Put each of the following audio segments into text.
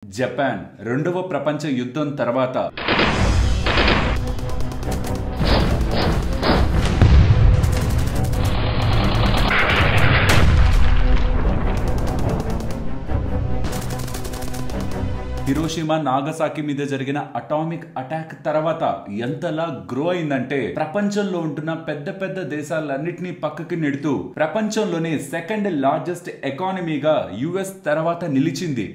Japan రెండవ ప్రపంచ యుద్ధం తర్వాత హిరోషిమా నాగసాకి మీద జరిగిన అటామిక్ అటాక్ తర్వాత ఎంతలా గ్రో అయిందంటే ప్రపంచంలో ఉంటున్న పెద్ద పెద్ద దేశాలన్నిటినీ పక్కకి నెడుతూ ప్రపంచంలోనే సెకండ్ లార్జెస్ట్ ఎకానమీగా యుఎస్ తర్వాత నిలిచింది.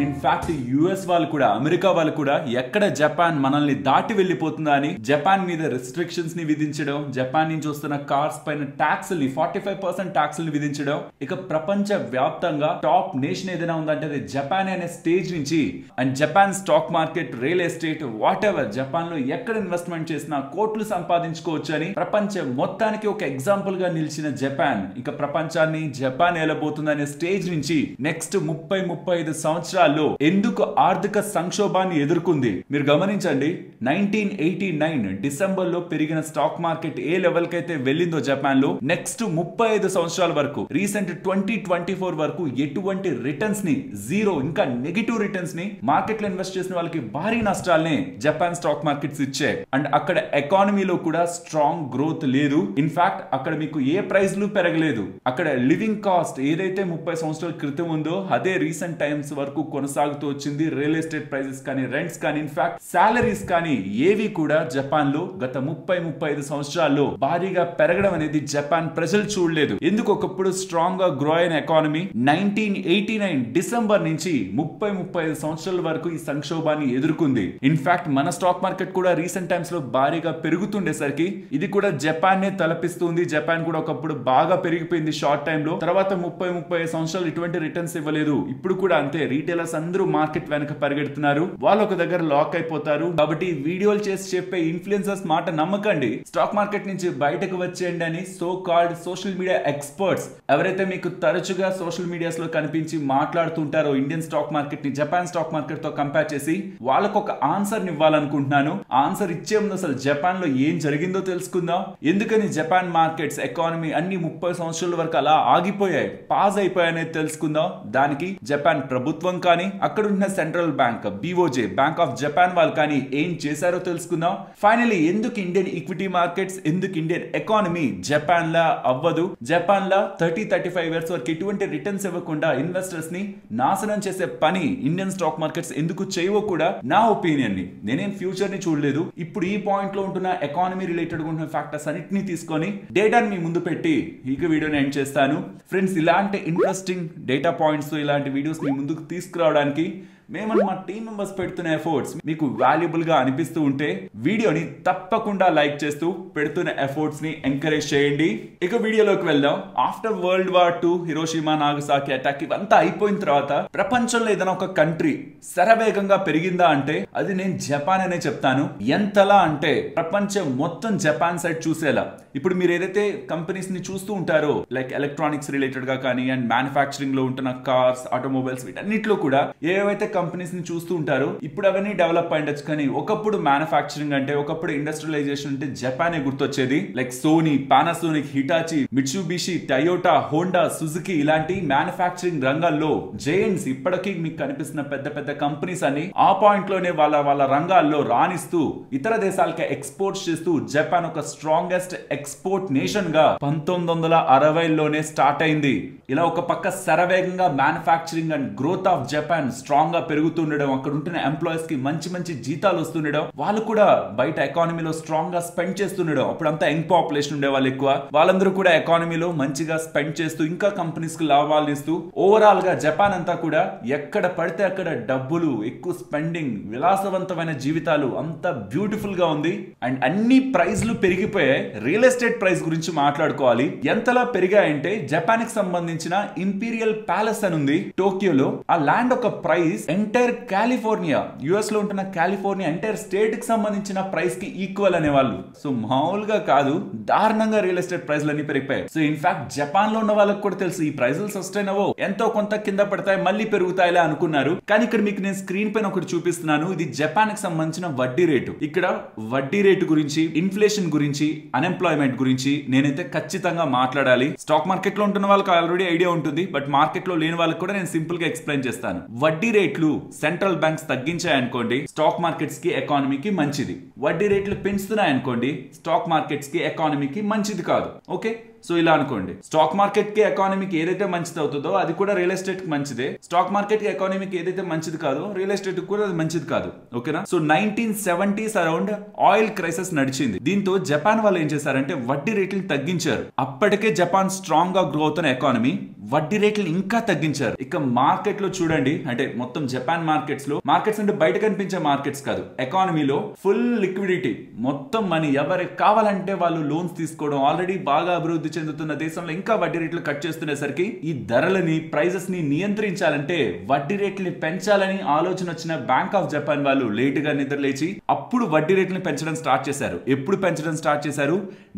ఇన్ఫాక్ట్ యుఎస్ వాళ్ళు కూడా అమెరికా వాళ్ళు కూడా ఎక్కడ జపాన్ మనల్ని దాటి వెళ్ళిపోతుందా అని జపాన్ మీద రెస్ట్రిక్షన్స్ ని విధించడం, జపాన్ నుంచి వస్తున్న కార్స్ పైన ట్యాక్స్ని 45% ట్యాక్స్ని విధించడం, ఇక ప్రపంచ వ్యాప్తంగా టాప్ నేషన్ ఏదైనా ఉందంటే అది జపాన్ అనే స్టేజ్ నుంచి and Japan stock market, real estate, what ever Japan లో ఎక్కడ ఇన్వెస్ట్మెంట్ చేసినా కోట్లు సంపాదించుకోవచ్చు అని ప్రపంచం మొత్తానికి ఒక ఎగ్జాంపుల్ గా నిలిచిన జపాన్ ఇక ప్రపంచాన్ని జపాన్ ఏలబోతుందనే స్టేజ్ నుంచి నెక్స్ట్ 30-35 సంవత్సరాల్లో ఎందుకు ఆర్థిక సంక్షోభాన్ని ఎదుర్కొంది మీరు గమనించండి. 1989 డిసెంబర్ లో పెరిగిన స్టాక్ మార్కెట్ ఏ లెవెల్ కి అయితే వెళ్ళిందో జపాన్ లో నెక్స్ట్ 35 సంవత్సరాల వరకు రీసెంట్ 2024 వరకు ఎటువంటి రిటర్న్స్ ని జీరో ఇంకా నెగటివ్ రిటర్న్స్ ని మార్కెట్ లో ఇన్వెస్ట్ చేసిన వాళ్ళకి భారీ నష్టాలనే జపాన్ స్టాక్ మార్కెట్స్ ఇచ్చాయి. అండ్ అక్కడ ఎకానమీలో కూడా స్ట్రాంగ్ గ్రోత్ లేదు. ఇన్ఫాక్ట్ అక్కడ మీకు ఏ ప్రైస్లు పెరగలేదు. అక్కడ లివింగ్ కాస్ట్ ఏదైతే 30 సంవత్సరాల క్రితం ఉందో అదే రీసెంట్ టైమ్స్ వరకు కొనసాగుతూ వచ్చింది. రియల్ ఎస్టేట్ ప్రైసెస్ కానీ, రెంట్స్ కానీ, ఇన్ఫాక్ట్ సాలరీస్ కానీ ఏవి కూడా జపాన్ లో గత 30-35 సంవత్సరాల్లో భారీగా పెరగడం అనేది జపాన్ ప్రజలు చూడలేదు. ఎందుకు ఒకప్పుడు స్ట్రాంగ్ గా గ్రో అయిన ఎకానమీ 1989 డిసెంబర్ నుంచి 30-35 సంవత్సరాల వరకు ఈ సంక్షోభాన్ని ఎదుర్కొంది. ఇన్ఫాక్ట్ మన స్టాక్ మార్కెట్ కూడా రీసెంట్ టైమ్స్ లో భారీగా పెరుగుతుండేసరికి ఇది కూడా జపాన్ నే తలపిస్తుంది. జపాన్ కూడా ఒకప్పుడు బాగా పెరిగిపోయింది షార్ట్ టైమ్ లో, తర్వాత 30-35 సంవత్సరాలు ఇటువంటి రిటర్న్స్ ఇవ్వలేదు. ఇప్పుడు కూడా అంతే. రీటైలర్స్ అందరూ మార్కెట్ వెనక పరిగెడుతున్నారు, వాళ్ళు ఒక దగ్గర లాక్ అయిపోతారు. కాబట్టి వీడియోలు చేసి చెప్పే ఇన్ఫ్లుయెన్సర్స్ మాట నమ్మకండి, స్టాక్ మార్కెట్ నుంచి బయటకు వచ్చేయండి అని so called social media experts ఎవరైతే మీకు తరచుగా సోషల్ మీడియాస్ లో కనిపించి మాట్లాడుతుంటారో ఇండియన్ స్టాక్ మార్కెట్ ని జపాన్ స్టాక్ మార్కెట్ తో కంపేర్ చేసి వాళ్ళకు ఒక ఆన్సర్ ఇవ్వాలనుకుంటున్నాను. ఆన్సర్ ఇచ్చే ముందు అసలు జపాన్ లో ఏం జరిగిందో తెలుసుకుందాం. ఎందుకని జపాన్ మార్కెట్స్ ఎకానమీ అన్ని 30 సంవత్సరాల వరకు అలా ఆగిపోయాయి, పాజ్ అయిపోయాయనేది తెలుసుకుందాం. దానికి జపాన్ ప్రభుత్వం కానీ అక్కడ ఉన్న central bank BOJ bank of Japan వాళ్ళు కానీ ఏం చేశారో తెలుసుకుందాం. ఫైనలీ ఎందుకు ఇండియన్ ఈక్విటీ మార్కెట్స్, ఎందుకు ఇండియన్ ఎకానమీ జపాన్ లా అవ్వదు, జపాన్ లా 30-35 ఇయర్స్ వరకు ఎటువంటి రిటర్న్స్ ఇవ్వకుండా ఇన్వెస్టర్స్ ని నాశనం చేసే పని ఇండియన్ స్టాక్ మార్కెట్స్ ఎందుకు చేయవో కూడా నా ఒపీనియన్ ని. నేనేం ఫ్యూచర్ ని చూడలేదు. ఇప్పుడు ఈ పాయింట్ లో ఉంటున్న ఎకానమీ రిలేటెడ్ ఉన్న ఫ్యాక్టర్స్ అన్నిటిని తీసుకొని డేటాని మీ ముందు పెట్టి ఈ వీడియోని ఎండ్ చేస్తాను. ఫ్రెండ్స్, ఇలాంటి ఇంట్రెస్టింగ్ డేటా పాయింట్స్ ఇలాంటి వీడియోస్ మీ ముందుకు తీసుకురావడానికి మేము మా టీమ్ మెంబర్స్ పెడుతున్న ఎఫర్ట్స్ మీకు వాల్యుబుల్ గా అనిపిస్తూ ఉంటే వీడియోని తప్పకుండా లైక్ చేస్తూ పెడుతున్న ఎఫర్ట్స్ ని ఎంకరేజ్ చేయండి. ఇక వీడియోలోకి వెళ్దాం. After world war 2 Hiroshima Nagasaki attack ఇవంతా అయిపోయిన తర్వాత ప్రపంచంలో ఏదైనా ఒక కంట్రీ శరవేగంగా పెరిగిందా అంటే అది నేను జపాన్ అనే చెప్తాను. ఎంతలా అంటే ప్రపంచం మొత్తం జపాన్ సైడ్ చూసేలా. ఇప్పుడు మీరు ఏదైతే కంపెనీస్ ని చూస్తూ ఉంటారో లైక్ ఎలక్ట్రానిక్స్ రిలేటెడ్ గా కానీ అండ్ మ్యానుఫ్యాక్చరింగ్ లో ఉంటున్న కార్స్, ఆటోమొబైల్స్ వీటన్నిటిలో కూడా ఏవైతే కంపెనీస్ ని చూస్తూ ఉంటారో ఇప్పుడు అవన్నీ డెవలప్ అయ్యిండొచ్చు. కానీ ఒకప్పుడు మ్యానుఫ్యాక్చరింగ్ అంటే, ఒకప్పుడు ఇండస్ట్రియలైజేషన్ అంటే జపానే గుర్తొచ్చేది. Like Sony, Panasonic, Hitachi, Mitsubishi, Toyota, Honda, Suzuki ఇలాంటి మ్యానుఫ్యాక్చరింగ్ రంగాల్లో జైంట్స్ ఇప్పటికీ మీకు కనిపిస్తున్న పెద్ద పెద్ద కంపెనీస్ అని ఆ పాయింట్ లోనే వాళ్ళ రంగాల్లో రాణిస్తూ ఇతర దేశాలకి ఎక్స్పోర్ట్ చేస్తూ జపాన్ ఒక స్ట్రాంగెస్ట్ ఎక్స్పోర్ట్ నేషన్ గా 1960లోనే స్టార్ట్ అయింది. ఇలా ఒక పక్క శరవేగంగా manufacturing and growth of Japan strong గా పెరుగుతుండడం, అక్కడ ఉంటున్న ఎంప్లాయీస్ కి మంచి మంచి జీతాలు వస్తుండడం, వాళ్ళు కూడా బయట ఎకానమీలో స్ట్రాంగ్ గా స్పెండ్ చేస్తుండడం. అప్పుడంతా యంగ్ పాపులేషన్ ఉండే వాళ్ళు ఎక్కువ, వాళ్ళందరూ కూడా ఎకానమీలో మంచిగా స్పెండ్ చేస్తూ ఇంకా కంపెనీస్ కి లాభాలు ఇస్తూ ఓవరాల్ గా జపాన్ అంతా కూడా ఎక్కడ పడితే అక్కడ డబ్బులు, ఎక్కువ స్పెండింగ్, విలాసవంతమైన జీవితాలు, అంత బ్యూటిఫుల్ గా ఉంది. అండ్ అన్ని ప్రైస్లు పెరిగిపోయాయి. రియల్ ఎస్టేట్ ప్రైస్ గురించి మాట్లాడుకోవాలి. ఎంతలా పెరిగాయంటే జపాన్ కి సంబంధించిన ఇంపీరియల్ ప్యాలెస్ అని ఉంది టోక్యోలో. ఆ ల్యాండ్ ఒక ప్రైస్ ఎంటైర్ కాలిఫోర్నియా, యుఎస్ లో ఉంటున్న కాలిఫోర్నియా ఎంటైర్ స్టేట్ కి సంబంధించిన ప్రైస్ కి ఈక్వల్ అనేవాళ్ళు. సో మామూలుగా కాదు, దారుణంగా రియల్ ఎస్టేట్ ప్రైస్లు అన్ని పెరిగిపోయాయి. సో ఇన్ఫాక్ట్ జపాన్ లో ఉన్న వాళ్ళకి కూడా తెలుసు ఈ ప్రైజులు సస్టైన్ అవ్వవు, ఎంతో కొంత కింద పడతాయి మళ్ళీ పెరుగుతాయిలే అనుకున్నారు. కానీ ఇక్కడ మీకు నేను స్క్రీన్ పైన ఒకటి చూపిస్తున్నాను. ఇది జపాన్ కి సంబంధించిన వడ్డీ రేటు. ఇక్కడ వడ్డీ రేటు గురించి, ఇన్ఫ్లేషన్ గురించి, అన్ఎంప్లాయ్మెంట్ గురించి నేనైతే ఖచ్చితంగా మాట్లాడాలి. స్టాక్ మార్కెట్ లో ఉంటున్న వాళ్ళకి ఆల్రెడీ ఐడియా ఉంటుంది, బట్ మార్కెట్ లో లేని వాళ్ళకి కూడా నేను సింపుల్ గా ఎక్స్ప్లెయిన్ చేస్తాను. వడ్డీ రేట్లు సెంట్రల్ బ్యాంక్స్ తగ్గించాయనుకోండి, స్టాక్ మార్కెట్స్ కి ఎకానమీకి మంచిది. వడ్డీ రేట్లు పెంచుతున్నాయనుకోండి, స్టాక్ మార్కెట్స్ కి ఎకానమీకి మంచిది కాదు. ఓకే, సో ఇలా అనుకోండి, స్టాక్ మార్కెట్ కి ఎకానమీకి ఏదైతే మంచిది అవుతుందో అది కూడా రియల్ ఎస్టేట్ కి మంచిదే. స్టాక్ మార్కెట్ కి ఎకానమీకి ఏదైతే మంచిది కాదో రియల్ ఎస్టేట్ కి కూడా అది మంచిది కాదు. ఓకేనా? So 1970s around oil crisis నడిచింది. దీంతో జపాన్ వాళ్ళు ఏం చేశారంటే వడ్డీ రేట్లను తగ్గించారు. అప్పటికే జపాన్ స్ట్రాంగ్ గా గ్రో అవుతున్న ఎకానమీ, వడ్డీ రేట్లు ఇంకా తగ్గించారు. ఇక మార్కెట్ లో చూడండి, అంటే మొత్తం జపాన్ మార్కెట్స్ లో, మార్కెట్స్ అంటే బయట కనిపించే మార్కెట్స్ కాదు, ఎకానమీలో ఫుల్ లిక్విడిటీ, మొత్తం మనీ ఎవరికి కావాలంటే వాళ్ళు లోన్స్ తీసుకోవడం. ఆల్రెడీ బాగా అభివృద్ధి చెందుతున్న దేశంలో ఇంకా వడ్డీ రేట్లు కట్ చేస్తునేసరికి ఈ ధరలని, ప్రైజెస్ ని నియంత్రించాలంటే వడ్డీ రేట్లని పెంచాలని ఆలోచన వచ్చిన బ్యాంక్ ఆఫ్ జపాన్ వాళ్ళు లేట్ గా నిద్రలేచి అప్పుడు వడ్డీ రేట్లని పెంచడం స్టార్ట్ చేశారు. ఎప్పుడు పెంచడం స్టార్ట్ చేశారు?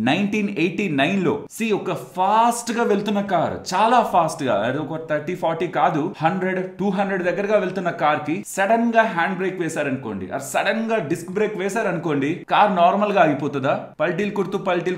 1989 లో. ఒక ఫాస్ట్ గా వెళ్తున్న కార్, చాలా ఫాస్ట్ గా, ఒక 30-40 కాదు, 100-200 దగ్గరగా వెళ్తున్న కార్ కి సడన్ గా హ్యాండ్ బ్రేక్ వేశారనుకోండి, సడన్ గా డిస్క్ బ్రేక్ వేశారనుకోండి, కార్ నార్మల్ గా ఆగిపోతుందా? పల్టీలు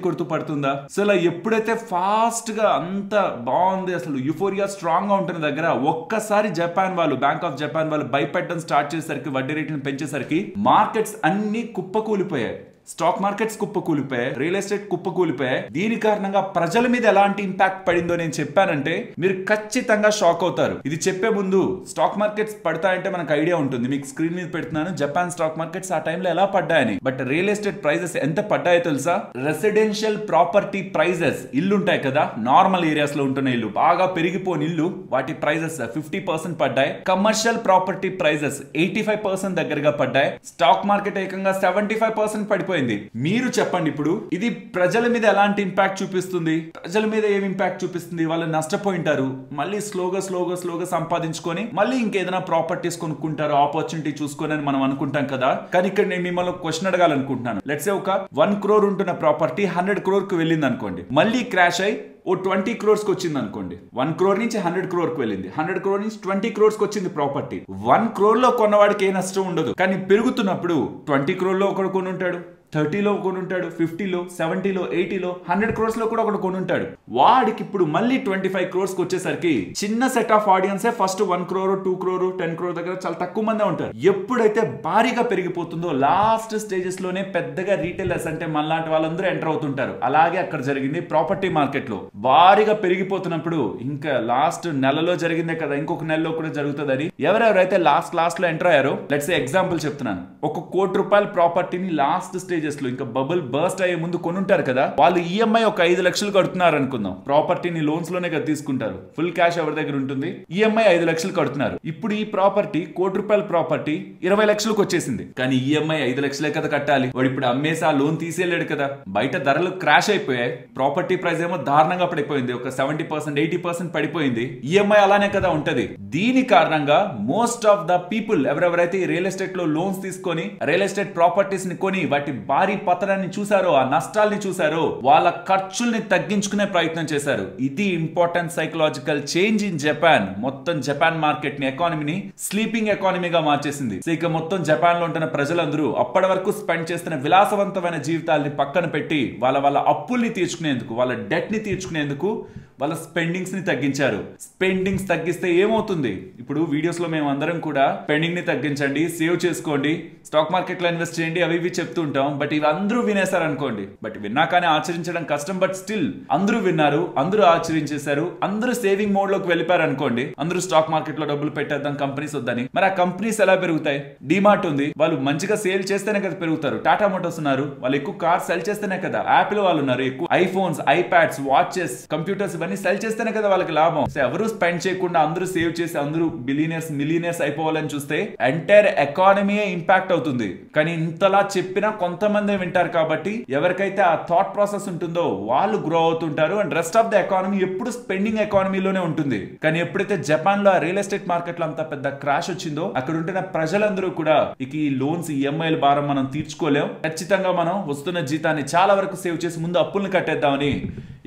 కొడుతూ పడుతుందా? సో ఇలా ఎప్పుడైతే ఫాస్ట్ గా అంత బాగుంది, అసలు యుఫోరియా స్ట్రాంగ్ గా ఉంటున్న దగ్గర ఒక్కసారి జపాన్ వాళ్ళు, బ్యాంక్ ఆఫ్ జపాన్ వాళ్ళు భయపెట్టడం స్టార్ట్ చేసేసరికి, వడ్డీ రేట్లను పెంచేసరికి మార్కెట్స్ అన్ని కుప్పకూలిపోయాయి. స్టాక్ మార్కెట్స్ కుప్పకూలిపోయాయి, రియల్ ఎస్టేట్ కుప్పకూలిపోయాయి. దీని కారణంగా ప్రజల మీద ఎలాంటి ఇంపాక్ట్ పడిందో నేను చెప్పానంటే మీరు ఖచ్చితంగా షాక్ అవుతారు. ఇది చెప్పే ముందు స్టాక్ మార్కెట్స్ పడతాయంటే మనకు ఐడియా ఉంటుంది, మీకు స్క్రీన్ మీద పెడుతున్నాను జపాన్ స్టాక్ మార్కెట్స్ ఆ టైంలో ఎలా పడ్డాయని. బట్ రియల్ ఎస్టేట్ ప్రైజెస్ ఎంత పడ్డాయో తెలుసా? రెసిడెన్షియల్ ప్రాపర్టీ ప్రైజెస్, ఇల్లు ఉంటాయి కదా, నార్మల్ ఏరియాస్ లో ఉంటున్న ఇల్లు, బాగా పెరిగిపోయిన ఇల్లు, వాటి ప్రైజెస్ 50% పడ్డాయి. కమర్షియల్ ప్రాపర్టీ ప్రైజెస్ 85% దగ్గరగా పడ్డాయి. స్టాక్ మార్కెట్ ఏకంగా 75% పడిపోయింది. మీరు చెప్పండి, ఇప్పుడు ఇది ప్రజల మీద ఎలాంటి ఇంపాక్ట్ చూపిస్తుంది? ప్రజల మీద ఏం ఇంపాక్ట్ చూపిస్తుంది? వాళ్ళు నష్టపోయింటారు, మళ్ళీ స్లోగా సంపాదించుకొని మళ్ళీ ఇంకేదైనా ప్రాపర్టీస్ కొనుక్కుంటారు, ఆపర్చునిటీ చూసుకొని అని మనం అనుకుంటాం కదా. కానీ ఇక్కడ నేను మిమ్మల్ని క్వశ్చన్ అడగాలనుకుంటున్నాను. లెట్స్ సే ఒక 1 crore ఉంటున్న ప్రాపర్టీ 100 crore కు వెళ్ళింది అనుకోండి, మళ్ళీ క్రాష్ అయి ఓ 20 crores కి వచ్చింది అనుకోండి. 1 crore నుంచి 100 crore కు వెళ్ళింది, 100 crore నుంచి 20 crores కి వచ్చింది ప్రాపర్టీ. 1 crore లో కొన్నవాడికి ఏ నష్టం ఉండదు. కానీ పెరుగుతున్నప్పుడు 20 crore లో ఒకడు కొని ఉంటాడు, 30లో కొనుంటాడు, 50లో, 70లో, 80లో, 100 crores లో కూడా ఒకడు కొనుంటాడు. వాడికి ఇప్పుడు మళ్ళీ 25 crores కి వచ్చేసరికి చిన్న set of ఆడియన్సే first 1 crore, 2 crore, 10 crore దగ్గర చాలా తక్కువ మందే ఉంటారు. ఎప్పుడైతే భారీగా పెరిగిపోతుందో లాస్ట్ స్టేజెస్ లోనే పెద్దగా రీటైలర్స్ అంటే మనలాంటి వాళ్ళందరూ ఎంటర్ అవుతుంటారు. అలాగే అక్కడ జరిగింది ప్రాపర్టీ మార్కెట్ లో. భారీగా పెరిగిపోతున్నప్పుడు ఇంకా లాస్ట్ నెలలో జరిగిందే కదా, ఇంకొక నెలలో కూడా జరుగుతుందని ఎవరెవరైతే లాస్ట్ లో ఎంటర్ అయ్యారో, లెట్స్ సే ఎగ్జాంపుల్ చెప్తున్నాను, 1 కోటి రూపాయల ప్రాపర్టీని లాస్ట్ స్టేజెస్ లో ఇంకా బబుల్ బర్స్ట్ అయ్యే ముందు కొనుంటారు కదా, వాళ్ళు ఈఎంఐ ఒక 5 లక్షలు కడుతున్నారు అనుకుందాం. ప్రాపర్టీని లోన్స్ లోనే కదా తీసుకుంటారు, ఫుల్ క్యాష్ ఎవరి దగ్గర ఉంటుంది, ఈఎంఐ 5 లక్షలు కడుతున్నారు. ఇప్పుడు ఈ ప్రాపర్టీ, 1 కోటి రూపాయల ప్రాపర్టీ 20 లక్షలకు వచ్చేసింది. కానీ ఈఎంఐ 5 లక్షలే కదా కట్టాలి. వాడు ఇప్పుడు అమ్మేసి ఆ లోన్ తీసేయలేడు కదా. బయట ధరలు క్రాష్ అయిపోయాయి, ప్రాపర్టీ ప్రైస్ ఏమో దారుణంగా పడిపోయింది, ఒక 70% 80% పడిపోయింది. ఈఎంఐ అలానే కదా ఉంటది. దీని కారణంగా మోస్ట్ ఆఫ్ ద పీపుల్ ఎవరెవరైతే రియల్ ఎస్టేట్ లో లోన్స్ తీసుకొని రియల్ ఎస్టేట్ ప్రాపర్టీస్ ని కొని వాటి భారీ పతనాన్ని చూసారో, ఆ నష్టాల్ని చూసారో, వాళ్ళ ఖర్చుల్ని తగ్గించుకునే ప్రయత్నం చేశారు. ఇది important psychological change in Japan. మొత్తం జపాన్ మార్కెట్ ని, ఎకానమీని స్లీపింగ్ ఎకానమీగా మార్చేసింది. సో ఇక మొత్తం జపాన్ లో ఉంటున్న ప్రజలందరూ అప్పటి వరకు స్పెండ్ చేస్తున్న విలాసవంతమైన జీవితాల్ని పక్కన పెట్టి వాళ్ళ అప్పుల్ని తీర్చుకునేందుకు, వాళ్ళ డెట్ ని తీర్చుకునేందుకు వాళ్ళ స్పెండింగ్స్ ని తగ్గించారు. స్పెండింగ్స్ తగ్గిస్తే ఏమవుతుంది? ఇప్పుడు వీడియోస్ లో మేము అందరం కూడా స్పెండింగ్ ని తగ్గించండి, సేవ్ చేసుకోండి, స్టాక్ మార్కెట్ లో ఇన్వెస్ట్ చేయండి, అవి ఇవి చెప్తూ ఉంటాం. బట్ ఇవి అందరూ వినేశారు అనుకోండి, బట్ విన్నాకనే ఆచరించడం కష్టం. బట్ స్టిల్ అందరూ విన్నారు, అందరూ ఆచరించేశారు, అందరూ సేవింగ్ మోడ్ లోకి వెళ్ళిపారు అనుకోండి. అందరూ స్టాక్ మార్కెట్ లో డబ్బులు పెట్టేద్దాం కంపెనీస్ వద్దని. మరి ఆ కంపెనీస్ ఎలా పెరుగుతాయి? డిమార్ట్ ఉంది, వాళ్ళు మంచిగా సేల్ చేస్తేనే కదా పెరుగుతారు. టాటా మోటార్స్ ఉన్నారు, వాళ్ళు ఎక్కువ కార్స్ సెల్ చేస్తేనే కదా. యాపిల్ వాళ్ళు ఉన్నారు, ఎక్కువ ఐఫోన్స్, ఐప్యాడ్స్, వాచెస్, కంప్యూటర్స్ ఇవన్నీ సెల్ చేస్తేనే కదా వాళ్ళకి లాభం. ఎవరు స్పెండ్ చేయకుండా అందరూ సేవ్ చేసి అందరూ బిలియనర్స్ మిలియనర్స్ అయిపోవాలని చూస్తే ఎంటైర్ ఎకానమీ ఇంపాక్ట్ అవుతుంది. కానీ ఇంతలా చెప్పినా కొంతమంది వింటారు కాబట్టి ఎవరికైతే ఆ థాట్ ప్రాసెస్ ఉంటుందో వాళ్ళు గ్రో అవుతుంటారు. And rest of the economy ఎప్పుడు స్పెండింగ్ ఎకానమీలోనే ఉంటుంది. కానీ ఎప్పుడైతే జపాన్ లో రియల్ ఎస్టేట్ మార్కెట్ లో అంత పెద్ద క్రాష్ వచ్చిందో అక్కడ ఉంటున్న ప్రజలందరూ కూడా ఇక ఈ లోన్స్ ఈఎంఐల భారం మనం తీర్చుకోలేం, ఖచ్చితంగా మనం వస్తున్న జీతాన్ని చాలా వరకు సేవ్ చేసి ముందు అప్పుల్ని కట్టేద్దామని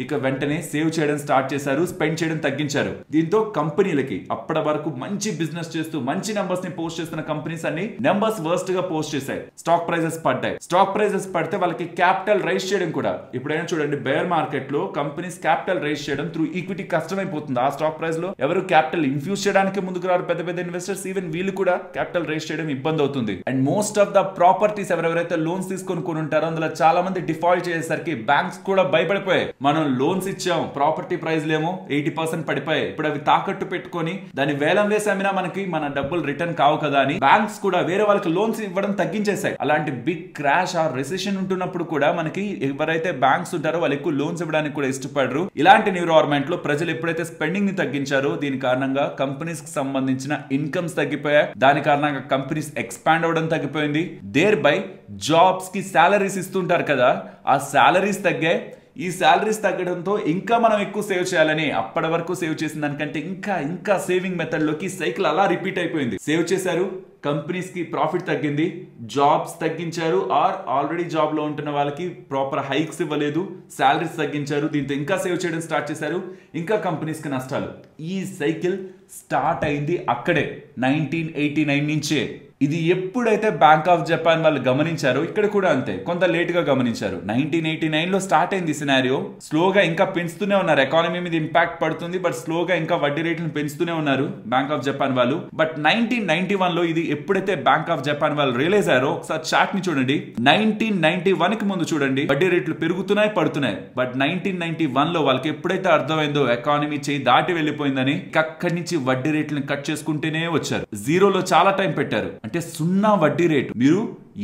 ఇక వెంటనే సేవ్ చేయడం స్టార్ట్ చేశారు, స్పెండ్ చేయడం తగ్గించారు. దీంతో కంపెనీలకి అప్పటి వరకు మంచి బిజినెస్ చేస్తూ మంచి నెంబర్స్ ని పోస్ట్ చేస్తున్న కంపెనీస్ అన్ని నెంబర్స్ వర్స్ట్ గా పోస్ట్ చేశాయి. స్టాక్ ప్రైజెస్ పడ్డాయి. స్టాక్ ప్రైజెస్ పడితే వాళ్ళకి క్యాపిటల్ రైజ్ చేయడం కూడా, ఇప్పుడైనా చూడండి బేర్ మార్కెట్ లో కంపెనీస్ క్యాపిటల్ రైజ్ చేయడం త్రూ ఈక్విటీ కష్టమైపోతుంది. ఆ స్టాక్ ప్రైస్ లో ఎవరు క్యాపిటల్ ఇన్ఫ్యూజ్ చేయడానికి ముందుకు రారు పెద్ద పెద్ద ఇన్వెస్టర్స్. ఈవెన్ వీళ్ళు కూడా క్యాపిటల్ రైజ్ చేయడం ఇబ్బంది అవుతుంది. And most of the properties ఎవరెవరైతే లోన్స్ తీసుకొని ఉంటారో అందులో చాలా మంది డిఫాల్ట్ చేసేసరికి బ్యాంక్స్ కూడా భయపడిపోయాయి. మనం లోన్స్ ఇచ్చాం, ప్రాపర్టీ ప్రైస్లేమో 80% పడిపోయాయి, ఇప్పుడు అవి తాకట్టు పెట్టుకొని దాని వేలం వేసి అమ్మినా మనకి మన డబ్బులు రిటర్న్ కావు కదా అని బ్యాంక్స్ కూడా వేరే వాళ్ళకి లోన్స్ ఇవ్వడం తగ్గించేశాయి. అలాంటి బిగ్ క్రాష్ ఆ రెసిషన్ ఉంటున్నప్పుడు కూడా మనకి ఎవరైతే బ్యాంక్స్ ఉంటారో వాళ్ళు ఎక్కువ లోన్స్ ఇవ్వడానికి కూడా ఇష్టపడరు. ఇలాంటి ఎన్విరాన్మెంట్ లో ప్రజలు ఎప్పుడైతే స్పెండింగ్ ని తగ్గించారో దీని కారణంగా కంపెనీస్ కి సంబంధించిన ఇన్కమ్స్ తగ్గిపోయాయి. దాని కారణంగా కంపెనీస్ ఎక్స్పాండ్ అవడం తగ్గిపోయింది. దేర్ బై జాబ్స్ కి సాలరీస్ ఇస్తుంటారు కదా, ఆ సాలరీస్ తగ్గాయి. ఈ సాలరీస్ తగ్గడంతో ఇంకా మనం ఎక్కువ సేవ్ చేయాలని అప్పటి వరకు సేవ్ చేసిన దానికంటే ఇంకా సేవింగ్ మెథడ్ లోకి సైకిల్ అలా రిపీట్ అయిపోయింది. సేవ్ చేశారు, కంపెనీస్ కి ప్రాఫిట్ తగ్గింది, జాబ్స్ తగ్గించారు, ఆర్ ఆల్రెడీ జాబ్ లో ఉంటున్న వాళ్ళకి ప్రాపర్ హైక్స్ ఇవ్వలేదు, సాలరీస్ తగ్గించారు. దీంతో ఇంకా సేవ్ చేయడం స్టార్ట్ చేశారు, ఇంకా కంపెనీస్ కి నష్టాలు. ఈ సైకిల్ స్టార్ట్ అయింది అక్కడే 1989 నుంచే. ఇది ఎప్పుడైతే బ్యాంక్ ఆఫ్ జపాన్ వాళ్ళు గమనించారో ఇక్కడ కూడా అంతే, కొంత లేట్ గా గమనించారు. 1989 లో స్టార్ట్ అయింది సినారియో. స్లోగా ఇంకా పెంచుతూనే ఉన్నారు, ఎకానమీ మీద ఇంపాక్ట్ పడుతుంది బట్ స్లోగా ఇంకా వడ్డీ రేట్లను పెంచుతూనే ఉన్నారు బ్యాంక్ ఆఫ్ జపాన్ వాళ్ళు. బట్ 1991 లో ఇది ఎప్పుడైతే బ్యాంక్ ఆఫ్ జపాన్ వాళ్ళు రియలైజ్ అయ్యారో, ఒకసారి చార్ట్ ని చూడండి. 1991 కి ముందు చూడండి వడ్డీ రేట్లు పెరుగుతున్నాయి పడుతున్నాయి. బట్ 1991 లో వాళ్ళకి ఎప్పుడైతే అర్థమైందో ఎకానమీ చేయి దాటి వెళ్ళిపోయిందని అక్కడి నుంచి వడ్డీ రేట్లను కట్ చేసుకుంటూనే వచ్చారు. జీరోలో చాలా టైం పెట్టారు, అంటే సున్నా వడ్డీ రేటు. మీరు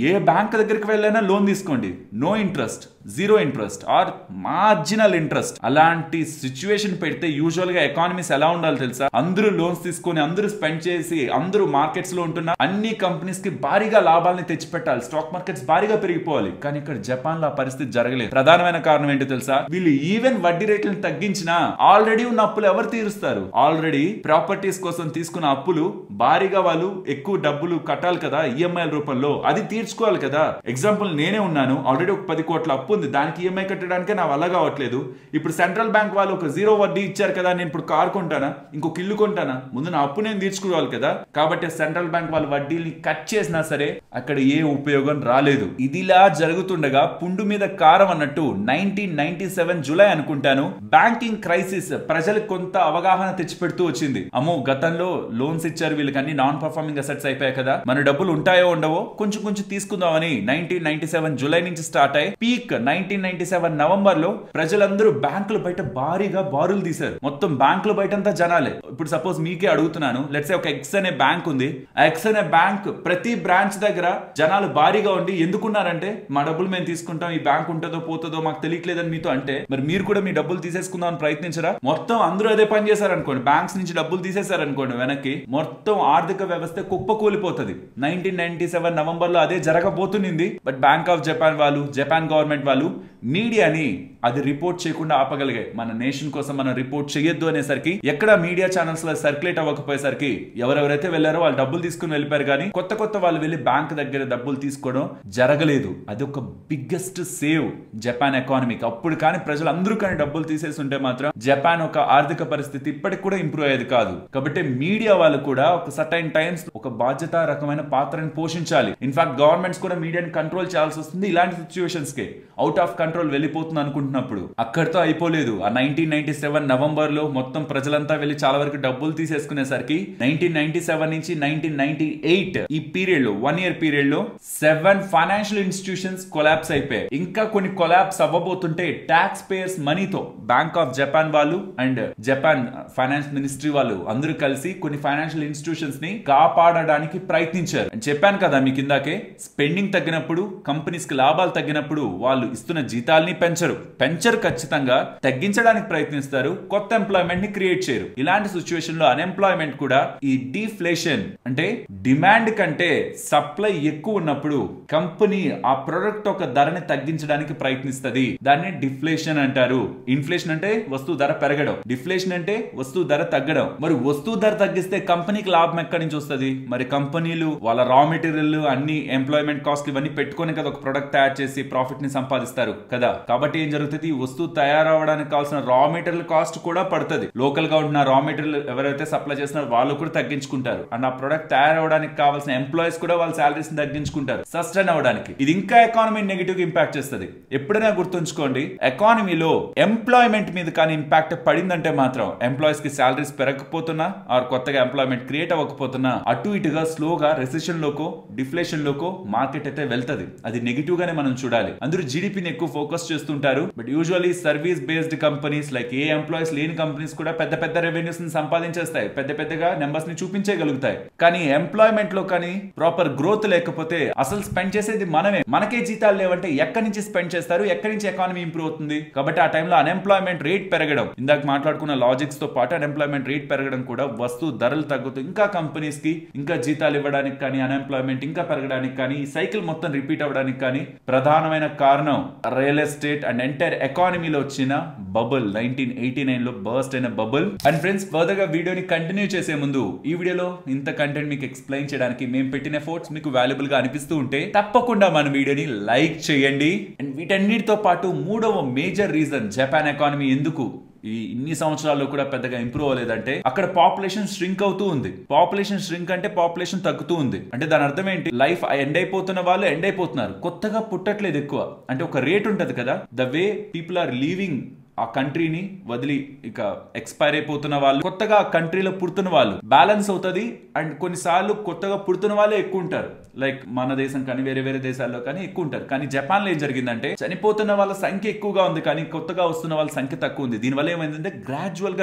ఏ బ్యాంక్ దగ్గరికి వెళ్ళైనా లోన్ తీసుకోండి, no interest, zero interest or marginal interest. అలాంటి సిచ్యువేషన్ పెడితే యూజువల్ గా ఎకానమీస్ ఎలా ఉండాలి తెలుసా? అందరూ లోన్స్ తీసుకొని అందరూ స్పెండ్ చేసి అందరూ మార్కెట్స్ లో ఉంటున్న అన్ని కంపెనీస్ కి భారీగా లాభాలని తెచ్చిపెట్టాలి, స్టాక్ మార్కెట్స్ భారీగా పెరిగిపోవాలి. కానీ ఇక్కడ జపాన్ లో ఆ పరిస్థితి జరగలేదు. ప్రధానమైన కారణం ఏంటో తెలుసా? వీళ్ళు ఈవెన్ వడ్డీ రేట్లను తగ్గించినా ఆల్రెడీ ఉన్న అప్పులు ఎవరు తీరుస్తారు? ఆల్రెడీ ప్రాపర్టీస్ కోసం తీసుకున్న అప్పులు భారీగా వాళ్ళు ఎక్కువ డబ్బులు కట్టాలి కదా ఈఎంఐల రూపంలో, అది తీర్చుకోవాలి కదా. ఎగ్జాంపుల్ నేనే ఉన్నాను, ఆల్రెడీ ఒక 10 కోట్ల అప్పు ఉంది, దానికి ఈఎంఐ కట్టడానికే నా వల్ల కావట్లేదు. ఇప్పుడు సెంట్రల్ బ్యాంక్ వాళ్ళు ఒక జీరో వడ్డీ ఇచ్చారు కదా, నేను ఇప్పుడు కార్ కొంటానా, ఇంకొక ఇల్లు కొంటానా, ముందు నా అప్పు నేను తీర్చుకోవాలి కదా. కాబట్టి సెంట్రల్ బ్యాంక్ వాళ్ళు వడ్డీని కట్ చేసినా సరే అక్కడ ఏ ఉపయోగం రాలేదు. ఇదిలా జరుగుతుండగా పుండు మీద కారం అన్నట్టు 1997 జూలై అనుకుంటాను బ్యాంకింగ్ క్రైసిస్ ప్రజలకు కొంత అవగాహన తెచ్చిపెడుతూ వచ్చింది. అమ్మో గతంలో లోన్స్ ఇచ్చారు వీళ్ళకి, అన్ని నాన్ పర్ఫార్మింగ్ అసెట్స్ అయిపోయాయి కదా, మన డబ్బులు ఉంటాయో ఉండవో కొంచెం తీసుకుందామని 1997 జూలై నుంచి స్టార్ట్ అయ్యి పీక్ 1997 నవంబర్ లో ప్రజలందరూ బ్యాంకుల బయట భారీగా బారులు తీశారు. మొత్తం బ్యాంకుల బయట అంతా జనాలే. ఇప్పుడు సపోజ్ మీకే అడుగుతున్నాను, లెట్స్ సే ఒక ఎక్స్ అనే బ్యాంక్ ఉంది, ఆ ఎక్స్ అనే బ్యాంక్ ప్రతి బ్రాంచ్ దగ్గర జనాలు భారీగా ఉండి ఎందుకున్నారంటే మా డబ్బులు మేము తీసుకుంటాం, ఈ బ్యాంక్ ఉంటుందో పోతుందో మాకు తెలియట్లేదని మీతో అంటే, మరి మీరు కూడా మీ డబ్బులు తీసేసుకుందామని ప్రయత్నించరా? మొత్తం అందరూ అదే పని చేశారనుకోండి, బ్యాంక్స్ నుంచి డబ్బులు తీసేశారనుకోండి వెనక్కి, మొత్తం ఆర్థిక వ్యవస్థ కుప్పకూలిపోతుంది. 1997 నవంబర్ లో అదే జరగబోతుంది. బట్ బ్యాంక్ ఆఫ్ జపాన్ వాళ్ళు, జపాన్ గవర్నమెంట్ వాళ్ళు మీడియాని అది రిపోర్ట్ చేయకుండా ఆపగలిగాయి. మన నేషన్ కోసం మనం రిపోర్ట్ చేయొద్దు అనేసరికి ఎక్కడ మీడియా ఛానల్స్ లో సర్క్యులేట్ అవ్వకపోయేసరికి ఎవరెవరైతే వెళ్లారో వాళ్ళు డబ్బులు తీసుకుని వెళ్ళిపోయారు. కానీ కొత్త వాళ్ళు వెళ్ళి బ్యాంక్ దగ్గర డబ్బులు తీసుకోవడం జరగలేదు. అది ఒక బిగ్గెస్ట్ సేవ్ జపాన్ ఎకానమీకి. అప్పుడు కానీ ప్రజలందరూ కానీ డబ్బులు తీసేసి ఉంటే మాత్రం జపాన్ ఒక ఆర్థిక పరిస్థితి ఇప్పటికి కూడా ఇంప్రూవ్ అయ్యేది కాదు. కాబట్టి మీడియా వాళ్ళు కూడా ఒక సర్టైన్ టైమ్స్ ఒక బాధ్యత రకమైన పాత్రను పోషించాలి. ఇన్ఫాక్ట్ గవర్నమెంట్స్ కూడా మీడియాని కంట్రోల్ చేయాల్సి వస్తుంది ఇలాంటి సిచ్యువేషన్స్ కి. అవుట్ ఆఫ్ కంట్రోల్ వెళ్ళిపోతుంది అనుకుంటున్నప్పుడు అక్కడితో అయిపోలేదు. ఆ 1997 నవంబర్ లో మొత్తం ప్రజలంతా వెళ్ళి చాలా వరకు డబ్బులు తీసేసుకునేసరికి 1997 నుంచి 1998 ఈ పీరియడ్ లో 1 year పీరియడ్ లో 7 ఫైనాన్షియల్ ఇన్స్టిట్యూషన్స్ కొలాప్స్ అయిపోయాయి. ఇంకా కొన్ని కొలాప్స్ అవ్వబోతుంటే ట్యాక్స్ పేయర్స్ మనీతో బ్యాంక్ ఆఫ్ జపాన్ వాళ్ళు అండ్ జపాన్ ఫైనాన్స్ మినిస్ట్రీ వాళ్ళు అందరూ కలిసి కొన్ని ఫైనాన్షియల్ ఇన్స్టిట్యూషన్స్ ని కాపాడడానికి ప్రయత్నించారు. చెప్పాను కదా మీకు ఇందాకే, స్పెండింగ్ తగ్గినప్పుడు కంపెనీస్ కి లాభాలు తగ్గినప్పుడు వాళ్ళు వాళ్ళు ఇస్తున్న జీతాల్ని పెంచరు ఖచ్చితంగా, తగ్గించడానికి ప్రయత్నిస్తారు, కొత్త ఎంప్లాయ్మెంట్ ని క్రియేట్ చేయరు. ఇలాంటి సిచ్యువేషన్ లో అన్ఎంప్లాయ్మెంట్ కూడా ఈ డిఫ్లేషన్ అంటే డిమాండ్ కంటే సప్లై ఎక్కువ ఉన్నప్పుడు కంపెనీ ఆ ప్రొడక్ట్ ఒక ధరని తగ్గించడానికి ప్రయత్నిస్తుంది. దాన్ని డిఫ్లేషన్ అంటారు. ఇన్ఫ్లేషన్ అంటే వస్తువు ధర పెరగడం, డిఫ్లేషన్ అంటే వస్తువు ధర తగ్గడం. మరి వస్తువు ధర తగ్గిస్తే కంపెనీకి లాభం ఎక్కడి నుంచి వస్తుంది? మరి కంపెనీలు వాళ్ళ రా మెటీరియల్ అన్ని ఎంప్లాయ్మెంట్ కాస్ట్ ఇవన్నీ పెట్టుకొని కదా ఒక ప్రొడక్ట్ తయారు చేసి ప్రాఫిట్ ని సంపాదిస్తారు కదా. కాబట్టి ఏం జరుగుతుంది? వస్తువు తయారవడానికి కావాల్సిన రా మెటీరియల్ కాస్ట్ కూడా పడుతుంది. లోకల్ గా ఉన్న రా మెటీరియల్ ఎవరైతే సప్లై చేస్తున్నారో వాళ్ళు కూడా తగ్గించుకుంటారు. అండ్ ఆ ప్రొడక్ట్ తయారవడానికి కావాల్సిన ఎంప్లాయీస్ కూడా వాళ్ళ సాలరీస్ తగ్గించుకుంటారు సస్టైన్ అవ్వడానికి. ఇది ఇంకా ఎకానమీ నెగిటివ్ ఇంపాక్ట్ చేస్తుంది. ఎప్పుడైనా గుర్తుంచుకోండి, ఎకానమీలో ఎంప్లాయ్మెంట్ మీద కానీ ఇంపాక్ట్ పడిందంటే మాత్రం ఎంప్లాయీస్ కి సాలరీస్ పెరగకపోతున్నా ఆర్ కొత్తగా ఎంప్లాయ్మెంట్ క్రియేట్ అవ్వకపోతున్నా అటు ఇటుగా స్లోగా recession loco deflation loco market అయితే వెళ్తది. అది నెగిటివ్ గానే మనం చూడాలి. అందరూ జీడిపిని ఎక్కువ ఫోకస్ చేస్తుంటారు. But usually service based companies like A employees లేని కంపెనీస్ కూడా పెద్ద పెద్ద రెవెన్యూస్ ని సంపాదించేస్తాయి, పెద్దగా నెంబర్స్ ని చూపించగలుగుతాయి. కానీ ఎంప్లాయ్మెంట్ లో కానీ ప్రాపర్ గ్రోత్ లేకపోతే అసలు స్పెండ్ చేసేది మనమే. మనకే జీతాలు లేవంటే ఎక్కడి నుంచి స్పెండ్ చేస్తారు? ఎక్కడి నుంచి ఎకానమీ ఇంప్రూవ్ అవుతుంది? కాబట్టి ఆ టైంలో అన్ఎంప్లాయ్మెంట్ రేట్ పెరగడం, ఇందాక మాట్లాడుకున్న లాజిక్స్ తో పాటు అన్ఎంప్లాయ్మెంట్ రేట్ పెరగడం కూడా వస్తువు ధరలు తగ్గుతూ ఇంకా కంపెనీస్ కి ఇంకా జీతాలు ఇవ్వడానికి కానీ అన్ఎంప్లాయ్మెంట్ ఇంకా పెరగడానికి కానీ ఈ సైకిల్ మొత్తం రిపీట్ అవ్వడానికి కానీ ప్రధానమైన కారణం రియల్ ఎస్టేట్ అండ్ ఎంటైర్ ఎకానమీలో వచ్చిన బబుల్. 1989 లో బర్స్ట్ అయిన బబుల్. అండ్ ఫ్రెండ్స్, ఫర్దర్ గా వీడియోని కంటిన్యూ చేసే ముందు ఈ వీడియోలో ఇంత కంటెంట్ మీకు ఎక్స్ప్లెయిన్ చేయడానికి మేము పెట్టిన ఎఫర్ట్స్ మీకు వాల్యుబుల్ గా అనిపిస్తూ ఉంటే తప్పకుండా మన వీడియోని లైక్ చేయండి. అండ్ వీటన్నిటితో పాటు మూడవ మేజర్ రీజన్ జపాన్ ఎకానమీ ఎందుకు ఈ ఇన్ని సంవత్సరాల్లో కూడా పెద్దగా ఇంప్రూవ్ అవ్వలేదంటే అక్కడ పాపులేషన్ ష్రింక్ అవుతూ ఉంది. పాపులేషన్ ష్రింక్ అంటే పాపులేషన్ తగ్గుతూ ఉంది. అంటే దాని అర్థం ఏంటి? లైఫ్ ఎండ్ అయిపోతున్న వాళ్ళు ఎండ్ అయిపోతున్నారు, కొత్తగా పుట్టట్లేదు ఎక్కువ. అంటే ఒక రేట్ ఉంటది కదా, the way people are leaving ఆ కంట్రీని వదిలి ఇక ఎక్స్పైర్ అయిపోతున్న వాళ్ళు, కొత్తగా ఆ కంట్రీలో పుడుతున్న వాళ్ళు బ్యాలెన్స్ అవుతుంది. అండ్ కొన్నిసార్లు కొత్తగా పుడుతున్న వాళ్ళే ఎక్కువ ఉంటారు, లైక్ మన దేశం కానీ వేరే దేశాల్లో కానీ ఎక్కువ ఉంటారు. కానీ జపాన్ లో ఏం జరిగిందంటే చనిపోతున్న వాళ్ళ సంఖ్య ఎక్కువగా ఉంది కానీ కొత్తగా వస్తున్న వాళ్ళ సంఖ్య తక్కువ ఉంది. దీనివల్ల ఏమైందంటే గ్రాడ్యువల్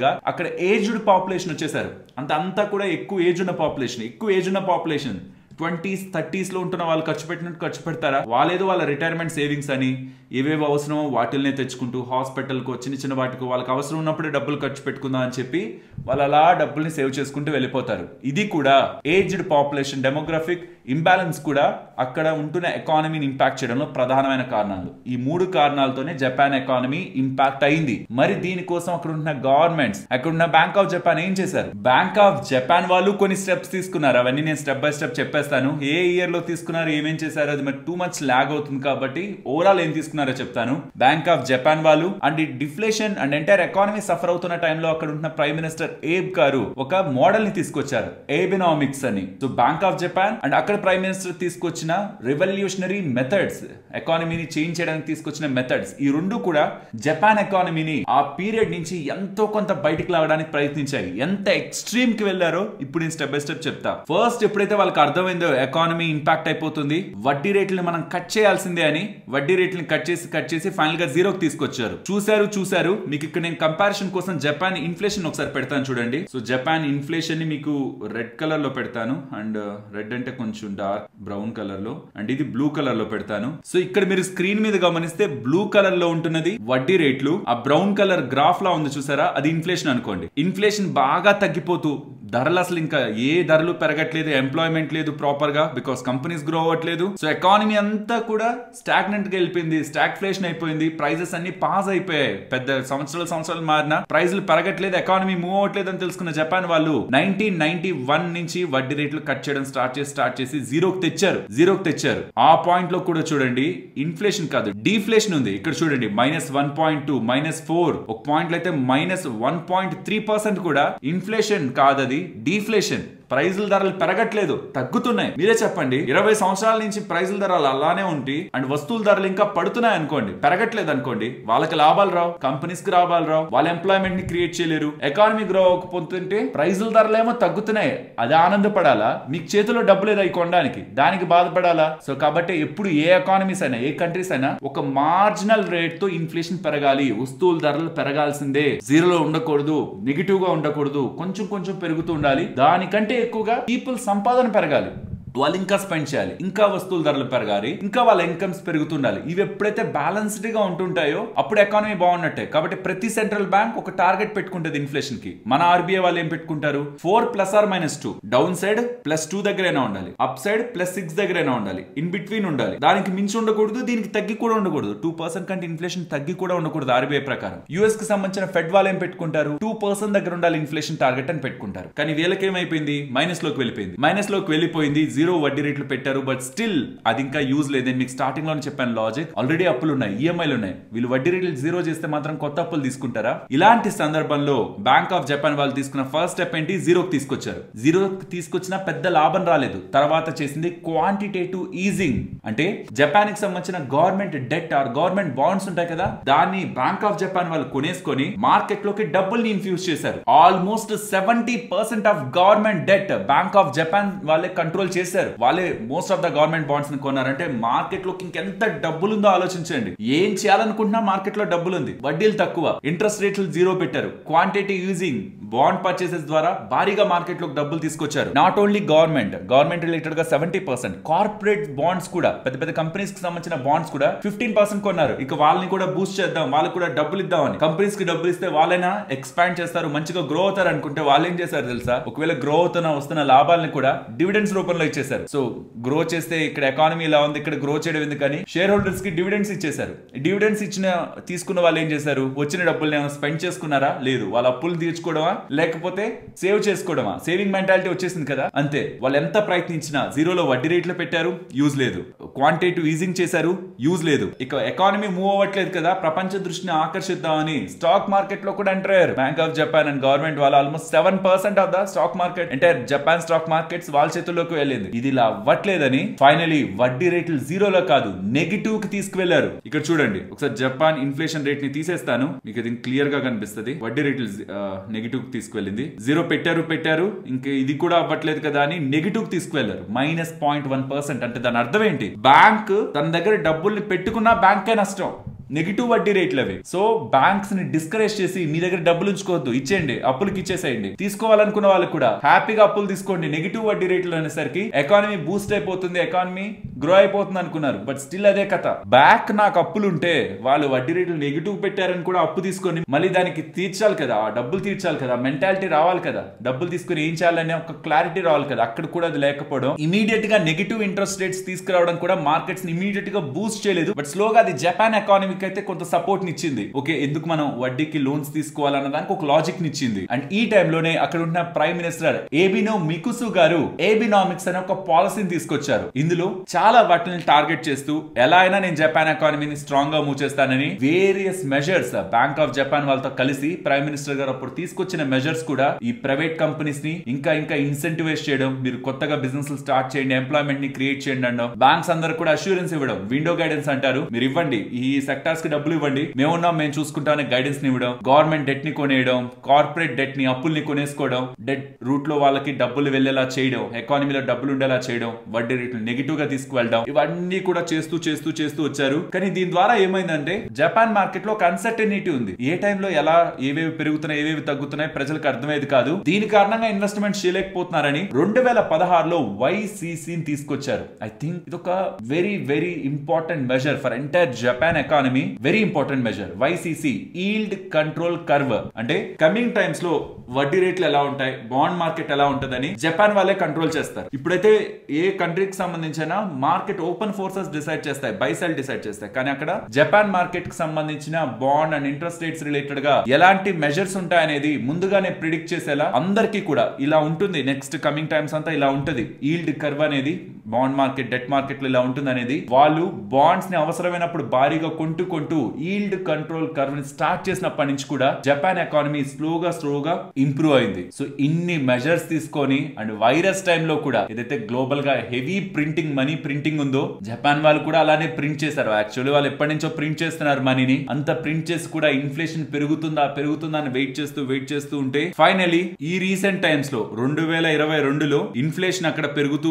గా అక్కడ ఏజ్డ్ పాపులేషన్ వచ్చేసారు. అంతా కూడా ఎక్కువ ఏజ్ ఉన్న పాపులేషన్ 20s 30s లో ఉంటున్న వాళ్ళు ఖర్చు పెట్టినట్టు ఖర్చు పెడతారా? వాళ్ళేదో వాళ్ళ రిటైర్మెంట్ సేవింగ్స్ అని ఏవేవో అవసరమో వాటిల్నే తెచ్చుకుంటూ హాస్పిటల్కో చిన్న వాటికి వాళ్ళకి అవసరం ఉన్నప్పుడే డబ్బులు ఖర్చు పెట్టుకుందాం అని చెప్పి వాళ్ళు అలా డబ్బుల్ని సేవ్ చేసుకుంటూ వెళ్ళిపోతారు. ఇది కూడా ఏజ్డ్ పాపులేషన్ డెమోగ్రఫిక్ ఇంబ్యాలెన్స్ కూడా అక్కడ ఉంటున్న ఎకానమీని ఇంపాక్ట్ చేయడంలో ప్రధానమైన కారణాలు. ఈ 3 కారణాలతోనే జపాన్ ఎకానమీ ఇంపాక్ట్ అయింది. మరి దీనికోసం అక్కడ ఉన్న గవర్నమెంట్స్, అక్కడ ఉన్న బ్యాంక్ ఆఫ్ జపాన్ ఏం చేశారు? బ్యాంక్ ఆఫ్ జపాన్ వాళ్ళు కొన్ని స్టెప్స్ తీసుకున్నారు. అవన్నీ నేను స్టెప్ బై స్టెప్ చెప్పేస్తాను. ఏ ఇయర్ లో తీసుకున్నారు, ఏమేం చేశారు, అది మరి టూ మచ్ లాగ్ అవుతుంది కాబట్టి ఓవరాల్ ఏం తీసుకున్నారో చెప్తాను. బ్యాంక్ ఆఫ్ జపాన్ వాళ్ళు and deflation and entire economy suffer అవుతున్న టైంలో అక్కడ ఉన్న ప్రైమ్ మినిస్టర్ ఏబ్ గారు ఒక మోడల్ ని తీసుకొచ్చారు, ఏబినామిక్స్ అని. So bank of Japan and అక్కడ ప్రైమ్ మినిస్టర్ తీసుకొచ్చిన రెవల్యూషనరీ మెథడ్స్, ఎకానమీని చేంజ్ చేయడానికి తీసుకొచ్చిన మెథడ్స్, ఈ రెండు కూడా జపాన్ ఎకానమీని ఆ పీరియడ్ నుంచి ఎంతో కొంత బయటికి లాగడానికి ప్రయత్నించాయి. ఎంత ఎక్స్ట్రీమ్ కి వెళ్లారో ఇప్పుడు నేను స్టెప్ బై స్టెప్ చెప్తా. ఫస్ట్ ఎప్పుడైతే వాళ్ళకి అర్థమైందో ఎకానమీ ఇంపాక్ట్ అయిపోతుంది, వడ్డీ రేట్లను మనం కట్ చేయాల్సిందే అని వడ్డీ రేట్లను కట్ చేసి ఫైనల్ గా జీరోకి తీసుకొచ్చారు. చూసారు మీకు ఇక్కడ నేను కంపారిజన్ కోసం జపాన్ ఇన్ఫ్లేషన్ ఒకసారి పెడతాను చూడండి. సో జపాన్ ఇన్ఫ్లేషన్ ని మీకు రెడ్ కలర్ లో పెడతాను. అండ్ రెడ్ అంటే కొంచెం డార్క్ బ్రౌన్ కలర్ లో, అండ్ ఇది బ్లూ కలర్ లో పెడతాను. సో ఇక్కడ మీరు స్క్రీన్ మీద గమనిస్తే బ్లూ కలర్ లో ఉంటున్నది వడ్డీ రేట్లు, ఆ బ్రౌన్ కలర్ గ్రాఫ్ లా ఉంది చూసారా, అది ఇన్ఫ్లేషన్ అనుకోండి. ఇన్ఫ్లేషన్ బాగా తగ్గిపోతూ ధరలు అసలు ఇంకా ఏ ధరలు పెరగట్లేదు, ఎంప్లాయ్మెంట్ లేదు ప్రాపర్ గా, బికాస్ కంపెనీస్ గ్రో అవ్వట్లేదు. సో ఎకానమీ అంతా కూడా స్టాగ్నెంట్ గా వెళ్ళిపోయింది, స్టాగ్ఫ్లేషన్ అయిపోయింది. ప్రైజెస్ అన్ని పాస్ అయిపోయాయి. పెద్ద సంవత్సరాలు మారినా ప్రైజులు పెరగట్లేదు, ఎకానమీ మూవ్ అవ్వట్లేదు అని తెలుసుకున్న జపాన్ వాళ్ళు 1991 నుంచి వడ్డీ రేట్లు కట్ చేయడం స్టార్ట్ చేసి జీరోకి తెచ్చారు. ఆ పాయింట్ లో కూడా చూడండి ఇన్ఫ్లేషన్ కాదు డీఫ్లేషన్ ఉంది. ఇక్కడ చూడండి -1.2 -4, ఒక పాయింట్ లో అయితే -1.3% కూడా ఇన్ఫ్లేషన్ కాదది డీఫ్లేషన్. ప్రైజుల ధరలు పెరగట్లేదు, తగ్గుతున్నాయి. మీరే చెప్పండి, 20 సంవత్సరాల నుంచి ప్రైజుల ధరలు అలానే ఉండి అండ్ వస్తువుల ధరలు ఇంకా పడుతున్నాయి అనుకోండి, పెరగట్లేదు అనుకోండి, వాళ్ళకి లాభాలు రావు, కంపెనీస్ కి లాభాలు రావు, వాళ్ళ ఎంప్లాయ్మెంట్ ని క్రియేట్ చేయలేరు, ఎకానమీ గ్రో అవ్వకపోతుంటే ప్రైజుల ధరలు ఏమో తగ్గుతున్నాయి, అది ఆనందపడాలా? మీకు చేతిలో డబ్బు లేదు అవి కొనడానికి, దానికి బాధపడాలా? సో కాబట్టి ఎప్పుడు ఏ ఎకానమీస్ అయినా ఏ కంట్రీస్ అయినా ఒక మార్జినల్ రేట్ తో ఇన్ఫ్లేషన్ పెరగాలి, వస్తువుల ధరలు పెరగాల్సిందే, జీరోలో ఉండకూడదు, నెగిటివ్ గా ఉండకూడదు, కొంచెం పెరుగుతూ ఉండాలి. దానికంటే ఎక్కువగా పీపుల్ సంపాదన పెరగాలి. వాళ్ళు ఇంకా స్పెండ్ చేయాలి, ఇంకా వస్తువుల ధరలు పెరగాలి, ఇంకా వాళ్ళ ఇన్కమ్స్ పెరుగుతుండాలి. ఇవి ఎప్పుడైతే బ్యాలెన్స్డ్ గా ఉంటుంటాయో అప్పుడు ఎకానమీ బాగున్నట్టే. కాబట్టి ప్రతి సెంట్రల్ బ్యాంక్ ఒక టార్గెట్ పెట్టుకుంటుంది ఇన్ఫ్లేషన్ కి. మన ఆర్బీఐ వాళ్ళు ఏం పెట్టుకుంటారు, 4+or-2, డౌన్ సైడ్ +2 దగ్గరైనా ఉండాలి, అప్ సైడ్ +6 దగ్గరైనా ఉండాలి, ఇన్ బిట్వీన్ ఉండాలి. దానికి మించి ఉండకూడదు, దీనికి తగ్గి కూడా ఉండకూడదు. 2% కంటే ఇన్ఫ్లేషన్ తగ్గి కూడా ఉండకూడదు ఆర్బీఐ ప్రకారం. యుఎస్ కి సంబంధించిన ఫెడ్ వాళ్ళు ఏం పెట్టుకుంటారు, 2% దగ్గర ఉండాలి ఇన్ఫ్లేషన్ టార్గెట్ అని పెట్టుకుంటారు. కానీ వీళ్ళకి ఏమైపోయింది, మైనస్ లోకి వెళ్ళిపోయింది. జీరో వడ్డీ రేట్లు పెట్టారు. బట్ స్టిల్ అది ఇంకా యూజ్ లేదు. నేను మీకు స్టార్టింగ్ లో చెప్పాను లాజిక్. ఆల్రెడీ అప్పులు ఉన్నాయి, ఈఎంఐలు ఉన్నాయి. వీళ్ళు వడ్డీ రేట్లు జీరో చేస్తే మాత్రం కొత్త అప్పులు తీసుకుంటారా? ఇలాంటి సందర్భంలో బ్యాంక్ ఆఫ్ జపాన్ వాళ్ళు తీసుకున్న ఫస్ట్ స్టెప్ ఏంటి, జీరోకి తీసుకొచ్చారు. జీరోకి తీసుకొచ్చినా పెద్ద లాభం రాలేదు. తర్వాత చేసింది క్వాంటిటేటివ్ ఈజింగ్. అంటే జపాన్ కి సంబంధించిన government debt or government bonds ఉంటాయి కదా, దాన్ని బ్యాంక్ ఆఫ్ జపాన్ వాళ్ళు కొనేసుకొని మార్కెట్ లోకి డబ్బుల్ని ఇన్ఫ్యూజ్ చేశారు. Almost 70% of government debt bank of Japan వాళ్ళే కంట్రోల్ చేశారు. వాళ్ళే most of the government bonds ని కొన్నారంటే మార్కెట్ లోకి ఇంకెంత డబ్బులుందో ఆలోచించండి. ఏం చేయాలనుకుంటున్నా మార్కెట్ లో డబ్బులుంది, వడ్డీలు తక్కువ, ఇంట్రెస్ట్ రేట్లు జీరో పెట్టారు. క్వాంటిటీ యూజింగ్ బాండ్ పర్చేసెస్ ద్వారా భారీగా మార్కెట్ లోకి డబ్బులు తీసుకొచ్చారు. నాట్ ఓన్లీ గవర్నమెంట్ రిలేటెడ్ గా 70%, కార్పొరేట్ బాండ్స్ కూడా, పెద్ద పెద్ద కంపెనీస్ కి సంబంధించిన బాండ్స్ కూడా 15% కొన్నారు. ఇక వాళ్ళని కూడా బూస్ట్ చేద్దాం, వాళ్ళకి కూడా డబ్బులు ఇద్దామని. కంపెనీస్ కి డబ్బులు ఇస్తే వాళ్ళైనా ఎక్స్పాండ్ చేస్తారు, మంచిగా గ్రో అవుతారు అనుకుంటే వాళ్ళు ఏం చేశారు తెలుసా, ఒకవేళ గ్రో వస్తున్న లాభాలను కూడా డివిడెండ్స్ రూపంలో ఇచ్చేశారు. సో గ్రో చేస్తే ఇక్కడ ఎకానమీ ఇలా ఉంది, ఇక్కడ గ్రో చేయడం ఎందుకని షేర్ హోల్డర్స్ కి డివిడెండ్స్ ఇచ్చేశారు. డివిడెండ్స్ తీసుకున్న వాళ్ళు ఏం చేశారు, వచ్చిన డబ్బుల్ని ఏమైనా స్పెండ్ చేసుకున్నారా? లేదు. వాళ్ళ అప్పులు తీర్చుకోవడమా లేకపోతే సేవ్ చేసుకోవడమా? సేవింగ్ మెంటాలిటీ వచ్చేసింది కదా, అంతే. వాళ్ళు ఎంత ప్రయత్నించినా జీరోలో వడ్డీ రేట్లు పెట్టారు, యూజ్ లేదు. క్వాంటిటేటివ్ ఈజింగ్ చేశారు, యూజ్ లేదు. ఇక ఎకానమీ మూవ్ అవ్వట్లేదు కదా, ప్రపంచ దృష్టిని ఆకర్షిద్దామని స్టాక్ మార్కెట్ లో కూడా ఎంటర్ అయ్యారు. Bank of Japan and government వాళ్ళు almost 7% of the stock market, అంటే జపాన్ స్టాక్ మార్కెట్స్ వాళ్ళ చేతుల్లోకి వెళ్ళింది. ఇది ఇలా అవ్వట్లేదని ఫైనలీ వడ్డీ రేట్లు జీరోలో కాదు నెగిటివ్ కి తీసుకువెళ్లారు. ఇక్కడ చూడండి ఒకసారి జపాన్ ఇన్ఫ్లేషన్ రేట్ ని తీసేస్తాను, మీకు ఇది క్లియర్ గా కనిపిస్తుంది. వడ్డీ రేట్లు నెగిటివ్ కి తీసుకువెళ్ళింది. జీరో పెట్టారు, ఇంకా ఇది కూడా అవ్వట్లేదు కదా అని నెగిటివ్ కి తీసుకువెళ్లారు. -0.1%. అంటే దాని అర్థం ఏంటి, బ్యాంక్ తన దగ్గర డబ్బుల్ని పెట్టుకున్నా బ్యాంకే నష్టం. నెగిటివ్ వడ్డీ రేట్లు అవి. సో బ్యాంక్స్ ని డిస్కరేజ్ చేసి మీ దగ్గర డబ్బులు ఉంచుకోవద్దు, ఇచ్చేయండి, అప్పులకి ఇచ్చేసేయండి. తీసుకోవాలనుకున్న వాళ్ళు కూడా హ్యాపీగా అప్పులు తీసుకోండి. నెగిటివ్ వడ్డీ రేట్లు అనేసరికి ఎకానమీ బూస్ట్ అయిపోతుంది, ఎకానమీ గ్రో అయిపోతుంది అనుకున్నారు. బట్ స్టిల్ అదే కథ. బ్యాక్ నాకు అప్పులు ఉంటే వాళ్ళు వడ్డీ రేట్లు నెగిటివ్ పెట్టారని కూడా అప్పు తీసుకొని మళ్ళీ దానికి తీర్చాలి కదా, ఆ డబ్బులు తీర్చాలి కదా, మెంటాలిటీ రావాలి కదా, డబ్బులు తీసుకుని ఏం చేయాలనే ఒక క్లారిటీ రావాలి కదా. అక్కడ కూడా అది లేకపోవడం, ఇమీడియట్ గా నెగిటివ్ ఇంట్రెస్ట్ రేట్స్ తీసుకురావడం కూడా మార్కెట్స్ ని ఇమీడియట్ గా బూస్ట్ చేయలేదు. బట్ స్లోగా అది జపాన్ ఎకానమీ అయితే కొంత సపోర్ట్ నిచ్చింది. ఓకే, ఎందుకు మనం వడ్డీకి లోన్స్ తీసుకోవాలన్న దానికి ఒక లాజిక్ నిచ్చింది. అండ్ ఈ టైంలోనే అక్కడ ఉన్న ప్రైమ్ మినిస్టర్ ఏబినో మికుసు గారు ఏబినామిక్స్ అనే ఒక పాలసీని తీసుకొచ్చారు. ఇందులో చాలా వాటిని టార్గెట్ చేస్తూ ఎలా అయినా నేను జపాన్ ఎకానమీని స్ట్రాంగ్ గా మూవ్ చేస్తానని various measures bank of Japan వాళ్ళతో కలిసి ప్రైమ్ మినిస్టర్ గారు అప్పుడు తీసుకొచ్చిన మెజర్స్ కూడా ఈ ప్రైవేట్ కంపెనీస్ ని ఇంకా ఇన్సెంటివైజ్ చేయడం, మీరు కొత్తగా బిజినెస్ స్టార్ట్ చేయండి, ఎంప్లాయ్మెంట్ ని క్రియేట్ చేయండి అనడం, బ్యాంక్స్ అందరూ కూడా అష్యూరెన్స్ ఇవ్వడం, విండో గైడెన్స్ అంటారు, మీరు ఇవ్వండి, ఈ సెక్టార్స్ కి డబ్బులు ఇవ్వండి, మేమున్నాం, మేము చూసుకుంటామని గైడెన్స్ ని ఇవ్వడం, గవర్నమెంట్ డెట్ ని కొనేయడం, కార్పొరేట్ డెట్ ని అప్పుల్ని కొనేసుకోవడం, డెట్ రూట్ లో వాళ్ళకి డబ్బులు వెళ్లేలా చేయడం, ఎకానమీలో డబ్బులు ఉండేలా చేయడం, వడ్డీ రేట్లు నెగిటివ్ గా తీసుకువెళ్ళడం, ఇవన్నీ కూడా చేస్తూ వచ్చారు. కానీ దీని ద్వారా ఏమైందంటే జపాన్ మార్కెట్ లో ఒక అన్సర్టెనిటీ ఉంది. ఏ టైంలో ఎలా ఏవేవి పెరుగుతున్నాయి, ఏవేవి తగ్గుతున్నాయి ప్రజలకు అర్థమయ్యేది కాదు. దీని కారణంగా ఇన్వెస్ట్మెంట్ చేయలేకపోతున్నారని 2016లో YCCని తీసుకొచ్చారు. ఐ థింక్ ఇది ఒక very important measure for entire Japan economy. Very important measure YCC, yield control curve. అంటే కమింగ్ టైమ్స్ లో వడ్డీ రేట్లు ఎలా ఉంటాయి, బాండ్ మార్కెట్ ఎలా ఉంటుందని జపాన్ వాళ్ళే కంట్రోల్ చేస్తారు. ఇప్పుడైతే ఏ కంట్రీకి సంబంధించిన మార్కెట్ ఓపెన్ ఫోర్సెస్ డిసైడ్ చేస్తాయి, బై సెల్ డిసైడ్ చేస్తాయి. కానీ అక్కడ జపాన్ మార్కెట్ కి సంబంధించిన bond and interest rates related గా ఎలాంటి మెజర్స్ ఉంటాయనేది ముందుగానే ప్రిడిక్ట్ చేసేలా అందరికీ కూడా ఇలా ఉంటుంది, నెక్స్ట్ కమింగ్ టైమ్స్ అంతా ఇలా ఉంటుంది, ఈల్డ్ కర్వ్ అనేది బాండ్ మార్కెట్, డెట్ మార్కెట్ లో ఇలా ఉంటుంది అనేది. వాళ్ళు బాండ్స్ ని అవసరమైనప్పుడు భారీగా కొంటూ ఈల్డ్ కంట్రోల్ కర్వ్ ని స్టార్ట్ చేసినప్పటి నుంచి కూడా జపాన్ ఎకానమీ స్లోగా ఇంప్రూవ్ అయింది. సో ఇన్ని మెజర్స్ తీసుకొని అండ్ వైరస్ టైంలో కూడా ఏదైతే గ్లోబల్ గా హెవీ మనీ ప్రింటింగ్ ఉందో జపాన్ వాళ్ళు కూడా అలానే ప్రింట్ చేశారు. యాక్చువల్లీ వాళ్ళు ఎప్పటి నుంచో ప్రింట్ చేస్తున్నారు మనీని. అంత ప్రింట్ చేసి కూడా ఇన్ఫ్లేషన్ పెరుగుతుందా అని వెయిట్ చేస్తూ ఉంటే ఫైనలీ ఈ రీసెంట్ టైమ్స్ లో 2022లో ఇన్ఫ్లేషన్ అక్కడ పెరుగుతూ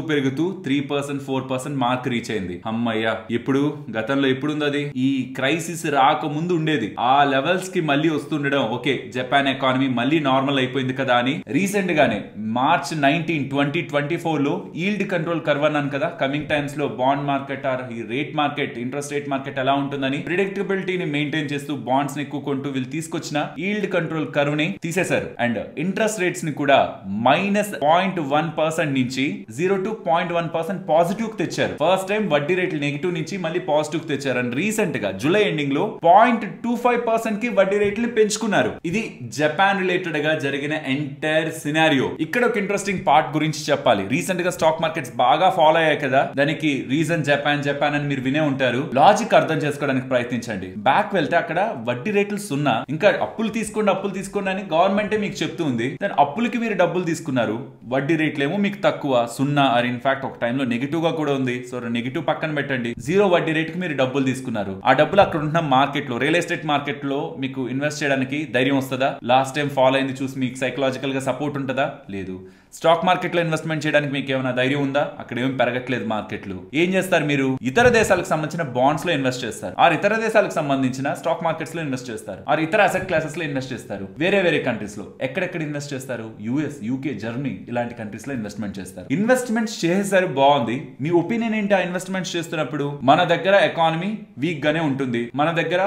3% 4% మార్క్ రీచ్ అయింది. అమ్మయ్య, ఇప్పుడు గతంలో ఎప్పుడుంది అది? ఈ క్రైసిస్ రాకముందు ఉండేది. ఆ లెవెల్స్ కి మళ్ళీ వస్తుండడం, ఓకే జపాన్ ఎకానమీ మళ్ళీ నార్మల్ అయిపోయింది కదా అని రీసెంట్ గానే మార్చ్ 19, 2024 లో ఈల్డ్ కంట్రోల్ కర్వ్ అన్నాను కదా, కమింగ్ టైమ్స్ లో బాండ్ మార్కెట్ ఆర్ ఈ rate market, interest rate market ఎలా ఉంటుందని ప్రిడిక్టబిలిటీని మెయింటైన్ చేస్తూ బాండ్స్ ని ఎక్కువ కొంటూ వీళ్ళు తీసుకొచ్చిన ఈల్డ్ కంట్రోల్ కర్వ్ ని తీసేశారు. అండ్ ఇంట్రెస్ట్ రేట్స్ ని కూడా -0.1% నుంచి 0 to 0.1% పాజిటివ్ తెచ్చారు. ఫస్ట్ టైం వడ్డీ రేట్లు నెగిటివ్ నుంచి మళ్ళీ పాజిటివ్ తెచ్చారు. అండ్ రీసెంట్ గా జూలై ఎండింగ్ లో 0.25% కి వడ్డీ రేట్లు పెంచుకున్నారు. ఇది జపాన్ రిలేటెడ్ గా జరిగిన ఎంటైర్ సినారియో. ఇక్కడ ఒక ఇంట్రెస్టింగ్ పార్ట్ గురించి చెప్పాలి. రీసెంట్ గా స్టాక్ మార్కెట్స్ బాగా ఫాలో అయ్యాయి కదా, దానికి రీజన్ జపాన్ అని మీరు వినే ఉంటారు. లాజిక్ అర్థం చేసుకోవడానికి ప్రయత్నించండి. బ్యాక్ వెళ్తే అక్కడ వడ్డీ రేట్లు 0, ఇంకా అప్పులు తీసుకోండి అని గవర్నమెంటే మీకు చెప్తూ ఉంది. దాని అప్పులకి మీరు డబ్బులు తీసుకున్నారు, వడ్డీ రేట్లేమో మీకు తక్కువ 0 ఆర్ ఇన్ఫాక్ట్ ఒక టైంలో నెగిటివ్ గా కూడా ఉంది. సో నెగిటివ్ పక్కన పెట్టండి, 0 వడ్డీ రేట్ కి మీరు డబ్బులు తీసుకున్నారు. ఆ డబ్బులు అక్కడ ఉన్న మార్కెట్ లో, రియల్ ఎస్టేట్ మార్కెట్ లో మీకు ఇన్వెస్ట్ చేయడానికి ధైర్యం వస్తుందా? లాస్ట్ టైం ఫాలో అయింది చూసి మీకు సైకలాజికల్ గా సపోర్ట్ ఉంటుందా? లేదు. స్టాక్ మార్కెట్ లో ఇన్వెస్ట్మెంట్ చేయడానికి మీకు ఏమైనా ధైర్యం ఉందా? అక్కడ ఏం పెరగట్లేదు మార్కెట్లు. ఏం చేస్తారు మీరు? ఇతర దేశాలకు సంబంధించిన బాండ్స్ లో ఇన్వెస్ట్ చేస్తారు, ఆర్ ఇతర దేశాలకు సంబంధించిన స్టాక్ మార్కెట్స్ లో ఇన్వెస్ట్ చేస్తారు, ఆర్ ఇతర అసెట్ క్లాసెస్ లో ఇన్వెస్ట్ చేస్తారు. వేరే కంట్రీస్ లో ఎక్కడెక్కడ ఇన్వెస్ట్ చేస్తారు? యుఎస్, యూకే, జర్మనీ ఇలాంటి కంట్రీస్ లో ఇన్వెస్ట్మెంట్ చేస్తారు. ఇన్వెస్ట్మెంట్స్ చేసేసరి బాగుంది. మీ ఒపీనియన్ ఏంటి? ఆ ఇన్వెస్ట్మెంట్స్ చేస్తున్నప్పుడు మన దగ్గర ఎకానమీ వీక్ గానే ఉంటుంది, మన దగ్గర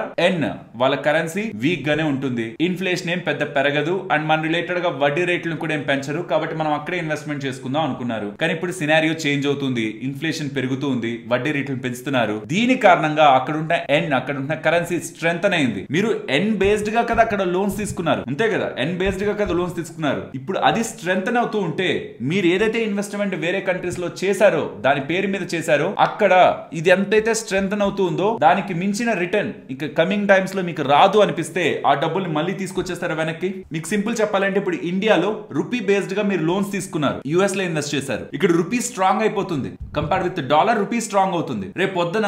వాళ్ళ కరెన్సీ వీక్ గానే ఉంటుంది, ఇన్ఫ్లేషన్ ఏం పెద్ద పెరగదు, అండ్ మన రిలేటెడ్ గా వడ్డీ రేట్లను కూడా ఏం పెంచరు, కాబట్టి మనం అక్కడే ఇన్వెస్ట్మెంట్ చేసుకుందాం అనుకున్నారు. కానీ ఇప్పుడు సినారియో చేంజ్ అవుతుంది, ఇన్ఫ్లేషన్ పెరుగుతూ ఉంది, వడ్డీ రేట్లను పెంచుతున్నారు. దీని కారణంగా అక్కడున్న కరెన్సీ స్ట్రెంగ్ అయింది. మీరు ఎన్ బేస్డ్ గా కదా అక్కడ లోన్స్ తీసుకున్నారు, అంతే కదా? ఎన్ బేస్డ్ గా కదా లోన్స్ తీసుకున్నారు. ఇప్పుడు అది స్ట్రెంగ్ అవుతూ ఉంటే మీరు ఏదైతే ఇన్వెస్ట్మెంట్ వేరే కంట్రీస్ లో చేశారో, దాని పేరు మీద చేశారో, అక్కడ ఇది ఎంతైతే స్ట్రెంగ్ అవుతుందో దానికి మించిన రిటర్న్ ఇక కమింగ్ టైమ్స్ లో మీకు రాదు అనిపిస్తే ఆ డబ్బుల్ని మళ్ళీ తీసుకొచ్చేస్తారు వెనక్కి. మీకు సింపుల్ చెప్పాలంటే ఇప్పుడు ఇండియాలో రూపీ బేస్డ్ గా మీరు లోన్స్ తీసుకున్నారు, యుఎస్ లో ఇన్వెస్ట్ చేశారు. ఇక్కడ రూపీ స్ట్రాంగ్ అయిపోతుంది, compare with dollar rupee strong అవుతుంది. రేపు పొద్దున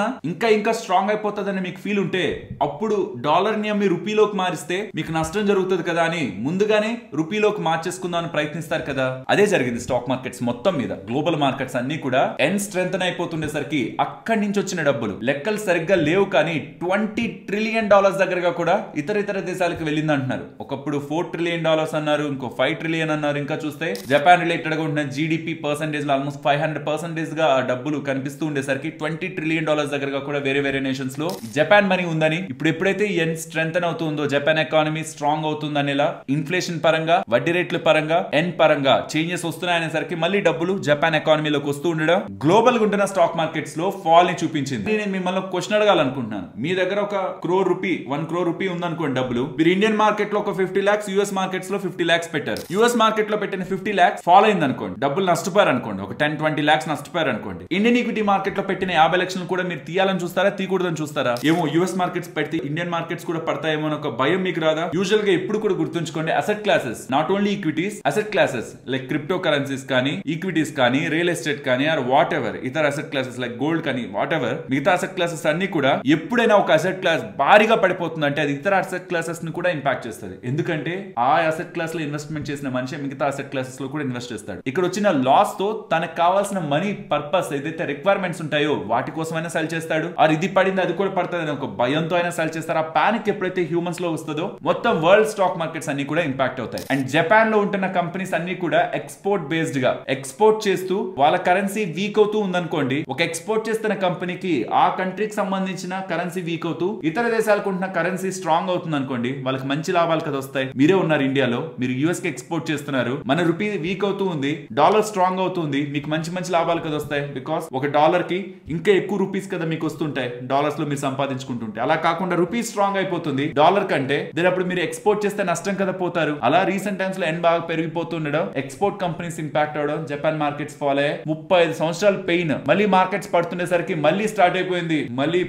ఇంకా స్ట్రాంగ్ అయిపోతుందని మీకు ఫీల్ ఉంటే అప్పుడు డాలర్ ని మీ రూపీలోకి మారిస్తే మీకు నష్టం జరుగుతుంది కదా అని ముందుగానే రూపీలోకి మార్చేసుకుందాం అని ప్రయత్నిస్తారు కదా. అదే జరిగింది స్టాక్ మార్కెట్స్ మొత్తం మీద. గ్లోబల్ మార్కెట్స్ అన్ని కూడా స్ట్రెంగ్ అయిపోతుండేసరికి అక్కడి నుంచి వచ్చిన డబ్బులు లెక్కలు సరిగ్గా లేవు కానీ $20 ట్రిలియన్ దగ్గరగా కూడా ఇతర దేశాలకు వెళ్ళింది అంటున్నారు. ఒకప్పుడు $4 ట్రిలియన్ అన్నారు, ఇంకో $5 ట్రిలియన్ అన్నారు. ఇంకా చూస్తే జపాన్ రిలేటెడ్ గా ఉన్న జీడిపి పర్సెంటేజ్ లో ఆల్మోస్ట్ 500% గా డబ్బులు కనిపిస్తూ ఉండేసరికి $20 ట్రిలియన్ దగ్గరగా కూడా వేరే నేషన్స్ లో జపాన్ మనీ ఉందని, ఇప్పుడు ఎప్పుడైతే ఎన్ స్ట్రెంగ్ అవుతుందో, జపాన్ ఎకానమీ స్ట్రాంగ్ అవుతుందనేలా ఇన్ఫ్లేషన్ పరంగా, వడ్డీ రేట్ల పరంగా, ఎన్ పరంగా చేంజెస్ వస్తున్నాయనేసరికి మళ్ళీ డబ్బులు జపాన్ ఎకానమీలోకి వస్తూ ఉండడం గ్లోబల్ గా ఉంటున్న స్టాక్ మార్కెట్స్ లో ఫాల్ ని చూపించింది. నేను మిమ్మల్ని క్వశ్చన్ అడగాలనుకుంటున్నాను. మీ దగ్గర ఒక $1 crore ఉందనుకోండి డబ్బులు, మీరు ఇండియన్ మార్కెట్ లో ఒక 50 lakhs, యూఎస్ మార్కెట్స్ లో 50 lakhs పెట్టారు. యూఎస్ మార్కెట్ లో పెట్టిన 50 lakhs ఫాల్ అయింది అనుకోండి, డబ్బులు నష్టపోయారు అనుకోండి, ఒక 10-20 lakhs నష్టపోయారు అనుకోండి. ఇండియన్ ఈక్విటీ మార్కెట్ లో పెట్టిన 50 లక్షలు కూడా మీరు తీయాలని చూస్తారా, తీయకూడదని చూస్తారా? ఏమో యూఎస్ మార్కెట్స్ పెడితే ఇండియన్ మార్కెట్స్ కూడా పడతాయేమో అని ఒక భయం మీకు రాదా? యూజువల్ గా ఎప్పుడు కూడా గుర్తుంచుకోండి, asset classes, not only equities, asset classes like crypto currencies కానీ, ఈక్విటీస్ కానీ, రియల్ ఎస్టేట్ కానీ, ఆర్ వాట్ ఎవర్ ఇతర అసెట్ క్లాసెస్ లైక్ గోల్డ్ కానీ, వాట్ ఎవర్ మిగతా అసెట్ క్లాసెస్ అన్ని కూడా ఎప్పుడైనా ఒక అసెట్ క్లాస్ భారీగా పడిపోతుంది అంటే అది ఇతర అసెట్ క్లాసెస్ ని కూడా ఇంపాక్ట్ చేస్తుంది. ఎందుకంటే ఆ అసెట్ క్లాస్ లో ఇన్వెస్ట్మెంట్ చేసిన మనిషి మిగతా అసెట్ క్లాసెస్ లో కూడా ఇన్వెస్ట్ చేస్తాడు. ఇక్కడ వచ్చిన లాస్ తో తనకు కావాల్సిన మనీ పర్పస్ ఏదైతే రిక్వైర్మెంట్స్ ఉంటాయో వాటి కోసమైనా సెల్ చేస్తాడు, ఆర్ ఇది పడింది అది కూడా పడుతుంది అని ఒక భయంతో అయినా సెల్ చేస్తారు. ఆ పానిక్ ఎప్పుడైతే హ్యూమన్స్ లో వస్తుందో మొత్తం వరల్డ్ స్టాక్ మార్కెట్స్ అన్ని కూడా ఇంపాక్ట్ అవుతాయి. అండ్ జపాన్ లో ఉంటున్న కంపెనీస్ అన్ని కూడా ఎక్స్పోర్ట్ బేస్డ్ గా ఎక్స్పోర్ట్ చేస్తూ వాళ్ళ కరెన్సీ వీక్ అవుతూ ఉందనుకోండి, ఒక ఎక్స్పోర్ట్ చేస్తున్న కంపెనీకి ఆ కంట్రీకి సంబంధించిన కరెన్సీ వీక్ అవుతూ ఇతర దేశాలకు ఉంటున్న కరెన్సీ స్ట్రాంగ్ అవుతుంది అనుకోండి, వాళ్ళకి మంచి లాభాలు కదా వస్తాయి. మీరే ఉన్నారు ఇండియాలో, మీరు యూఎస్ కి ఎక్స్పోర్ట్ చేస్తున్నారు, మన రూపీ వీక్ అవుతూ ఉంది, డాలర్ స్ట్రాంగ్ అవుతుంది, మీకు మంచి లాభాలు కదా వస్తాయి. బికాస్ ఒక డాలర్ కి ఇంకా ఎక్కువ రూపీస్ కదా మీకు వస్తుంటాయి, డాలర్స్ లో మీరు సంపాదించుకుంటుంటే. అలా కాకుండా రూపీ స్ట్రాంగ్ అయిపోతుంది డాలర్ కంటే, దీని అప్పుడు మీరు ఎక్స్పోర్ట్ చేస్తే నష్టం కదా పోతారు. అలా రీసెంట్ టైమ్స్ లో ఎన్ బాగా పెరిగిపోతుండడం, ఎక్స్పోర్ట్ కంపెనీస్ ఇంపాక్ట్ అవడం, జపాన్ మార్కెట్స్ ఫాల్ అయ్యాయి. 35 సంవత్సరాల పెయిన్ మళ్ళీ మార్కెట్స్ పడుతుండేసరికి మళ్ళీ స్టార్ట్ అయిపోయింది. మళ్ళీ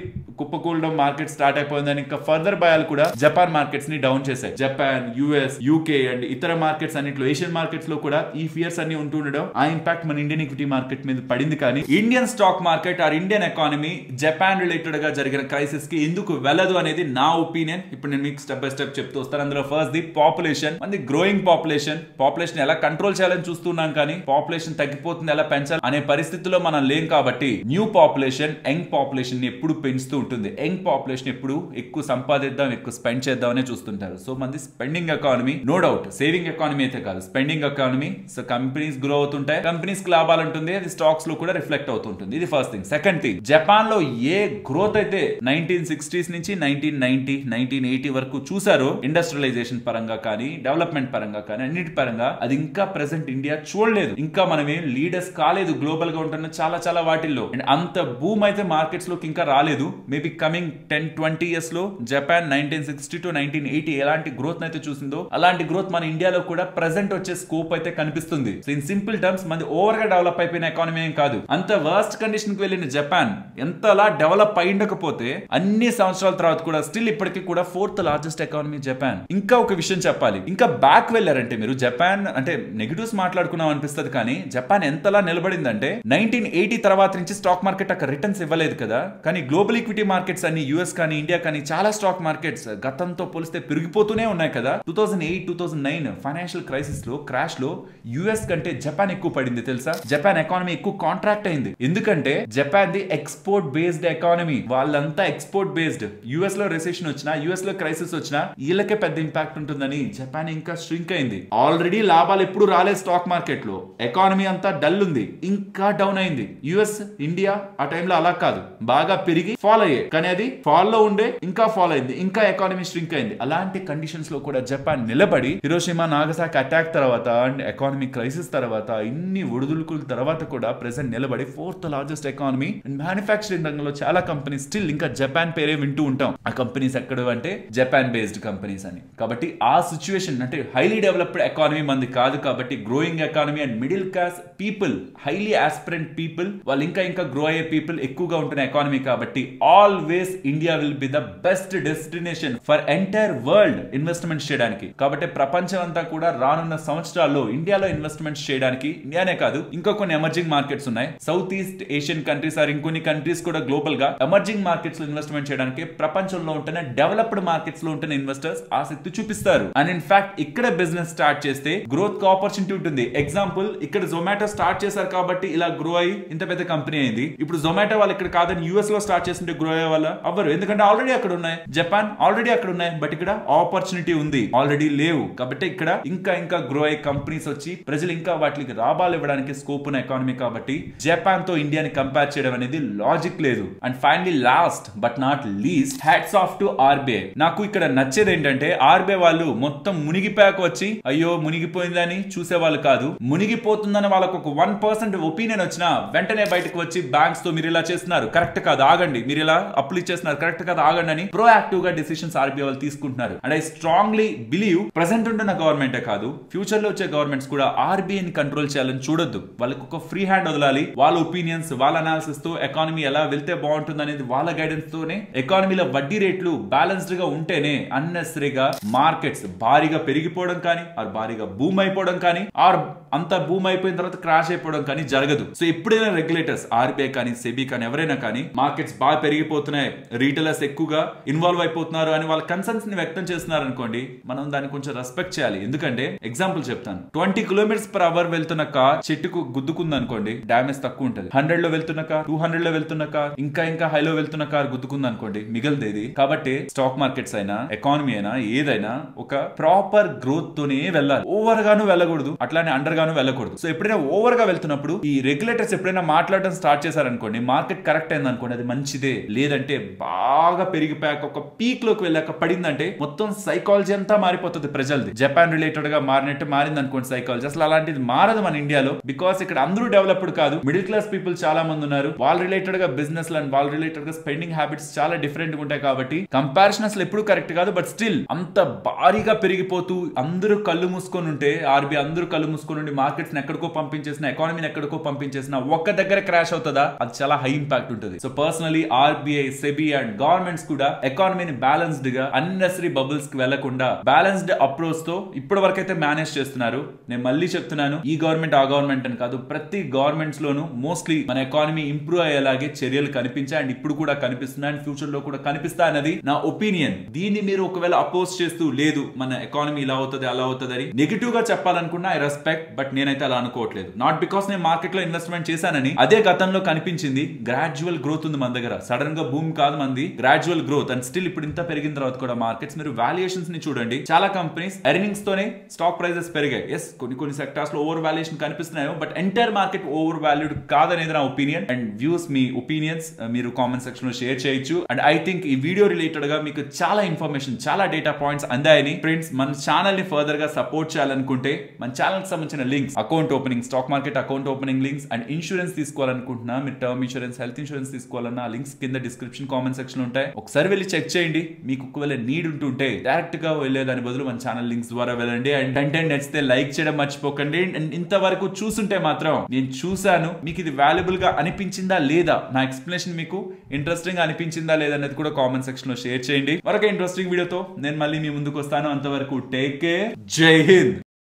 కుప్పకూలడం మార్కెట్ స్టార్ట్ అయిపోయిందని ఇంకా ఫర్దర్ భయాలు కూడా జపాన్ మార్కెట్స్ ని డౌన్ చేశాయి. జపాన్, యుఎస్, యూకే అండ్ ఇతర మార్కెట్స్ అన్నిట్లో, ఏషియన్ మార్కెట్స్ లో కూడా ఈ ఫియర్స్ అన్ని ఉంటుండడం ఆ ఇంపాక్ట్ మన ఇండియన్ ఈక్విటీ మార్కెట్ మీద పడింది. కానీ Indian stock market or Indian economy Japan related గా జరిగిన క్రైసిస్ కి ఎందుకు వెళ్ళదు అనేది నా ఒపీనియన్. ఇప్పుడు నేను మీకు స్టెప్ బై స్టెప్ చెప్తూ వస్తాను. అందులో ఫస్ట్ ది పాపులేషన్. మనది గ్రోయింగ్ పాపులేషన్ ఎలా కంట్రోల్ చేయాలని చూస్తున్నాం, కానీ పాపులేషన్ తగ్గిపోతుంది, ఎలా పెంచాలి అనే పరిస్థితిలో మనం లేం. కాబట్టి న్యూ పాపులేషన్, యంగ్ పాపులేషన్ ని ఎప్పుడు పెంచుతూ ఉంటుంది. యంగ్ పాపులేషన్ ఎప్పుడు ఎక్కువ సంపాదిద్దాం, ఎక్కువ స్పెండ్ చేద్దాం అనే చూస్తుంటారు. సో మనది spending economy, no doubt. Saving economy అయితే కాదు, spending economy. So companies grow అవుతుంటాయి, కంపెనీస్ కి లాభాలు ఉంటుంది, అది స్టాక్స్ లో కూడా రిఫ్లెక్ట్ అవుతుంటుంది. ఇది first thing. Second thing, Japan లో ఏ గ్రోత్ అయితే 1960s నుంచి 1990, 1980 వరకు చూసారో ఇండస్ట్రియలైజేషన్ పరంగా కానీ, డెవలప్మెంట్ పరంగా కానీ, అన్నిటి పరంగా అది ఇంకా ప్రెసెంట్ ఇండియా చూడలేదు. ఇంకా మనం ఏం లీడర్స్ కాలేదు గ్లోబల్ గా ఉంటున్న చాలా వాటిల్లో. అండ్ అంత బూమ్ అయితే మార్కెట్స్ లోకి ఇంకా రాలేదు. మేబీ కమింగ్ 10-20 years లో జపాన్ 1960 to 1980 ఎలాంటి గ్రోత్ అయితే చూసిందో అలాంటి గ్రోత్ మన ఇండియాలో కూడా ప్రెసెంట్ వచ్చే స్కోప్ అయితే కనిపిస్తుంది. సో ఇన్ సింపుల్ టర్మ్స్ మనది ఓవర్ గా డెవలప్ అయిపోయిన ఎకానమీ ఏం కాదు. అంత వర్స్ట్ కండిషన్ కి వెళ్ళిన జపాన్ ఎంతలా డెవలప్ అయ్యిండకపోతే అన్ని సంవత్సరాల తర్వాత కూడా స్టిల్ ఇప్పటికీ కూడా 4th లార్జెస్ట్ ఎకానమీ జపాన్. ఇంకా ఒక విషయం చెప్పాలి, ఇంకా బ్యాక్ వెళ్ళారంటే మీరు జపాన్ అంటే నెగటివ్స్ మాట్లాడుకున్నాం అనిపిస్తుంది, కానీ జపాన్ ఎంతలా నిలబడిందంటే 1980 తర్వాత నుంచి స్టాక్ మార్కెట్ అక్కడ రిటర్న్స్ ఇవ్వలేదు కదా, కానీ గ్లోబల్ ఈక్విటీ మార్కెట్స్ అన్ని యుఎస్ కానీ ఇండియా కానీ చాలా స్టాక్ మార్కెట్స్ గతంతో పోలిస్తే పెరిగిపోతూనే ఉన్నాయి కదా. 2008-2009 ఫైనాన్షియల్ క్రైసిస్ లో క్రాష్ లో యుఎస్ కంటే జపాన్ ఎక్కువ పడింది తెలుసా. జపాన్ ఎకానమీ ఎక్కువ కాంట్రాక్ట్ అయింది, ఎందుకంటే Japan the export based economy. వాళ్ళంతా ఎక్స్పోర్ట్ బేస్డ్. యుఎస్ లో రెసెషన్ వచ్చినా, యుఎస్ లో క్రైసిస్ వచ్చినా వీళ్ళకే పెద్ద ఇంపాక్ట్ ఉంటుందని జపాన్ ఇంకా స్ట్రింక్ అయింది. ఆల్రెడీ లాభాలు ఎప్పుడు రాలేదు స్టాక్ మార్కెట్ లో, ఎకానమీ అంతా డల్ ఉంది, ఇంకా డౌన్ అయింది. యుఎస్, ఇండియా ఆ టైంలో అలా కాదు, బాగా పెరిగి ఫాల్ అయ్యాయి, కానీ అది ఫాల్ లో ఉండే ఇంకా ఫాల్ అయింది, ఇంకా ఎకానమీ స్ట్రింక్ అయింది. అలాంటి కండిషన్స్ లో కూడా జపాన్ నిలబడి హిరోషిమా నాగసాకి అటాక్ తర్వాత అండ్ ఎకానమిక్ క్రైసిస్ తర్వాత ఇన్ని ఒడిదుడుకుల తర్వాత కూడా ప్రెసెంట్ నిలబడి 4th largest economy. And manufacturing రంగంలో చాలా కంపెనీస్ స్టిల్ ఇంకా జపాన్ పేరే వింటూ ఉంటాం. ఆ కంపెనీస్ ఎక్కడ అంటే జపాన్ బేస్డ్ కంపెనీస్ అని. కాబట్టి ఆ సిచ్యువేషన్ అంటే హైలీ డెవలప్డ్ ఎకానమీ మంది కాదు. కాబట్టి growing economy and middle class people, highly aspirant people, వాళ్ళు ఇంకా గ్రో అయ్యే పీపుల్ ఎక్కువగా ఉంటున్న ఎకానమీ. కాబట్టి always India will be the best destination for entire world investments చేయడానికి. కాబట్టి ప్రపంచం అంతా కూడా రానున్న సంవత్సరాల్లో ఇండియాలో ఇన్వెస్ట్మెంట్స్ చేయడానికి, ఇండియానే కాదు ఇంకా కొన్ని ఎమర్జింగ్ మార్కెట్స్ ఉన్నాయి, south east Asian countries or ఇంకొన్ని కంట్రీస్ కూడా గ్లోబల్ గా ఎమర్జింగ్ మార్కెట్స్ లో ఇన్వెస్ట్మెంట్ చేయడానికి ప్రపంచంలో ఉంటున్న డెవలప్డ్ మార్కెట్స్ లో ఉంటున్న ఇన్వెస్టర్స్ ఆసక్తి చూపిస్తారు. అండ్ ఇన్ ఫ్యాక్ట్ ఇక్కడ బిజినెస్ స్టార్ట్ చేస్తే గ్రోత్ కి ఆపర్చునిటీ ఉంటుంది. ఎగ్జాంపుల్, ఇక్కడ జొమాటో స్టార్ట్ చేశారు కాబట్టి ఇలా గ్రో అయ్యి ఇంత పెద్ద కంపెనీ అయింది. ఇప్పుడు జొమాటో వాళ్ళు ఇక్కడ కాదని యుఎస్ లో స్టార్ట్ చేస్తుంటే గ్రో అయ్యే వాళ్ళ అవ్వరు, ఎందుకంటే ఆల్రెడీ అక్కడ ఉన్నాయి. జపాన్ ఆల్రెడీ అక్కడ ఉన్నాయి, బట్ ఇక్కడ ఆపర్చునిటీ ఉంది, ఆల్రెడీ లేవు. కాబట్టి ఇక్కడ ఇంకా గ్రో అయ్యే కంపెనీస్ వచ్చి ప్రజలు ఇంకా వాటికి లాభాలు ఇవ్వడానికి స్కోప్ ఉన్న ఎకానమీ. కాబట్టి జపాన్ తో ఇండియాని కంపేర్ చేయడం అనేది లాజిక్ లేదు. And finally last but not least, hats off to RBI. నాకు ఇక్కడ నచ్చేది ఏంటంటే ఆర్బీఐ వాళ్ళు మొత్తం మునిగిపోయాక వచ్చి అయ్యో మునిగిపోయిందని చూసేవాళ్ళు కాదు. మునిగిపోతుందని వాళ్ళకు ఒక 1% ఒపీనియన్ వచ్చినా వెంటనే బయటకు వచ్చి బ్యాంక్స్ తో మీరు ఇలా చేస్తున్నారు కరెక్ట్ కాదు ఆగండి, మీరు ఇలా అప్పులు ఇచ్చేస్తున్నారు కరెక్ట్ కాదు ఆగండి అని ప్రోయాక్టివ్ గా డిసిషన్స్ ఆర్బీఐ వాళ్ళు తీసుకుంటున్నారు. And I strongly believe present ఉంటున్న గవర్నమెంటే కాదు, ఫ్యూచర్ లో వచ్చే గవర్నమెంట్స్ కూడా ఆర్బీఐని కంట్రోల్ చేయాలని చూడొద్దు. వాళ్ళకి ఒక ఫ్రీ హ్యాండ్ వదలాలి. వాళ్ళ ఒపీనియన్స్, వాళ్ళ అనాలిసిస్ తో ఎకానమీ ఎలా వెళ్తే బాగుంటుంది అనేది వాళ్ళ గైడెన్స్ తోనే, ఎకానమీలో వడ్డీ రేట్లు బ్యాలెన్స్డ్ గా ఉంటేనే అన్నెసరీగా మార్కెట్స్ భారీగా పెరిగిపోవడం కానీ ఆర్ భారీగా బూమ్ అయిపోవడం కానీ ఆర్ అంత బూమ్ అయిపోయిన తర్వాత క్రాష్ అయిపోవడం కానీ జరగదు. సో ఎప్పుడైనా రెగ్యులేటర్స్ ఆర్బీఐ కానీ సెబీ కానీ ఎవరైనా కానీ మార్కెట్స్ బాగా పెరిగిపోతున్నాయి, రీటైలర్స్ ఎక్కువగా ఇన్వాల్వ్ అయిపోతున్నారు అని వాళ్ళ కన్సర్న్స్ ని వ్యక్తం చేస్తున్నారు అనుకోండి, మనం దాన్ని కొంచెం రెస్పెక్ట్ చేయాలి. ఎందుకంటే ఎగ్జాంపుల్ చెప్తాను, 20 km/h వెళ్తున్న కార్ చెట్టుకు గుద్దుకుంది అనుకోండి, డామేజ్ తక్కువ ఉంటుంది. 100 లో వెళ్తున్న కార్, 200 లో వెళ్తున్న కార్, ఇంకా హైలో వెళ్తున్న కార్ గుద్దుకుంది అనుకోండి, మిగిలిదేది. కాబట్టి స్టాక్ మార్కెట్స్ అయినా ఎకానమీ అయినా ఏదైనా ఒక ప్రాపర్ గ్రోత్ తోనే వెళ్ళాలి. ఓవర్ గాను వెళ్ళకూడదు, అట్లానే అండర్ గాను వెళ్ళకూడదు. సో ఎప్పుడైనా ఓవర్ గా వెళ్తున్నప్పుడు ఈ రెగ్యులేటర్స్ ఎప్పుడైనా మాట్లాడడం స్టార్ట్ చేశారనుకోండి, మార్కెట్ కరెక్ట్ అయింది అనుకోండి, అది మంచిదే. లేదంటే బాగా పెరిగిపోయాక ఒక పీక్ లోకి వెళ్ళాక పడిందంటే మొత్తం సైకాలజీ అంతా మారిపోతుంది ప్రజలది. జపాన్ రిలేటెడ్ గా మారినట్టు మారింది అనుకోండి సైకాలజీ. అసలు అలాంటిది మారదు మన ఇండియాలో, బికాస్ ఇక్కడ అందరూ డెవలప్డ్ కాదు, మిడిల్ క్లాస్ పీపుల్ చాలా మంది ఉన్నారు. వాళ్ళ రిలేటెడ్ గా బిజినెస్ అండ్ వాళ్ళ రిలేటెడ్ గా స్పెండింగ్ హ్యాబిట్స్ చాలా డిఫరెంట్ గా ఉంటాయి. కాబట్టి కంపారిజన్ అసలు ఎప్పుడు కరెక్ట్ కాదు. బట్ స్టిల్ అంత భారీగా పెరిగిపోతూ అందరూ కళ్ళు మూసుకొని ఉంటే, ఆర్బీఐ అందరూ కళ్ళు మూసుకొని ఉండి మార్కెట్స్ ఎక్కడికో పంపించేసిన, ఎకానమీని ఎక్కడికో పంపించేసిన, ఒక్క దగ్గర క్రాష్ అవుతుందా, అది చాలా హై ఇంపాక్ట్ ఉంటుంది. So personally RBI RBI, SEBI and governments కూడా ఎకానమీని బ్యాలెన్స్డ్ గా అన్నెసరీ బబుల్స్ కి వెళ్లకుండా బ్యాలెన్స్డ్ అప్రోచ్ తో ఇప్పటి వరకు అయితే మేనేజ్ చేస్తున్నారు. నేను మళ్ళీ చెప్తున్నాను, ఈ గవర్నమెంట్ ఆ గవర్నమెంట్ అని కాదు, ప్రతి గవర్నమెంట్స్ లోనూ మోస్ట్లీ మన ఎకానమీ ఇంప్రూవ్ అయ్యేలాగే చర్యలు కనిపించాయి అండ్ ఇప్పుడు కూడా కనిపిస్తున్నాయి అండ్ ఫ్యూచర్ లో కూడా కనిపిస్తాయి అన్నది నా ఒపీనియన్. దీన్ని మీరు ఒకవేళ అపోజ్ చేస్తూ లేదు మన ఎకానమీ ఇలా అవుతుంది అలా అవుతుంది అని నెగిటివ్ గా చెప్పాలనుకున్నా ఐ రెస్పెక్ట్, బట్ నేనైతే అలా అనుకోవట్లేదు. నాట్ బికాస్ నేను మార్కెట్ లో ఇన్వెస్ట్మెంట్ చేశానని, అదే గతంలో కనిపించింది. గ్రాడ్యువల్ గ్రోత్ ఉంది మన దగ్గర, సడన్ గా బూమ్ కాదు మంది, గ్రాడ్యువల్ గ్రోత్. అండ్ స్టిల్ ఇప్పుడు ఇంత పెరిగిన తర్వాత కూడా మార్కెట్స్ మీరు వాల్యుయేషన్స్ ని చూడండి, చాలా కంపెనీస్ ఎర్నింగ్స్ తోనే స్టాక్ ప్రైజెస్ పెరిగాయి. ఎస్, కొన్ని సెక్టార్స్ లో ఓవర్ వాల్యుయేషన్ కనిపిస్తున్నాయి, but entire market over valued కాదనేది నా ఒపీనియన్. అండ్ వ్యూస్, మీ ఒపీనియన్స్ మీరు కామెంట్ సెక్షన్ లో షేర్ చేయొచ్చు. అండ్ ఐ థింక్ ఈ వీడియో రిలేటెడ్ గా మీకు చాలా ఇన్ఫర్మేషన్, చాలా డేటా పాయింట్స్ అందాయని. ఫ్రెండ్స్, మన ఛానల్ ని ఫర్దర్ గా సపోర్ట్ చేయాలనుకుంటే మన ఛానల్ కి సంబంధించిన links, account opening, stock market account opening links and insurance తీసుకోవాలనుకుంటున్నా, మీరు టర్మ్ ఇన్సూరెన్స్, హెల్త్ ఇన్సూరెన్స్ తీసుకోవాలన్నా లింక్స్ కింద డిస్క్రిప్షన్ కామెంట్ సెక్షన్ లో ఉంటాయి. ఒకసారి వెళ్ళి చెక్ చేయండి. మీకు ఒకవేళ నీడ్ ఉంటుంటే డైరెక్ట్ గా వెళ్ళేదాని బదులు మన ఛానల్ లింక్స్ ద్వారా వెళ్ళండి. అండ్ కంటెంట్ నచ్చితే లైక్ చేయడం మర్చిపోకండి. అండ్ ఇంతవరకు చూసుంటే మాత్రం నేను చూసాను, మీకు ఇది వాల్యుబుల్ గా అనిపించిందా లేదా, నా ఎక్స్ప్లెనేషన్ మీకు ఇంట్రెస్టింగ్ గా అనిపించిందా లేదా అనేది కూడా కామెంట్ సెక్షన్ లో షేర్ చేయండి. మరొక ఇంట్రెస్టింగ్ వీడియోతో నేను మళ్ళీ మీ ముందుకు వస్తాను. అంతవరకు టేక్ కేర్, జై హింద్.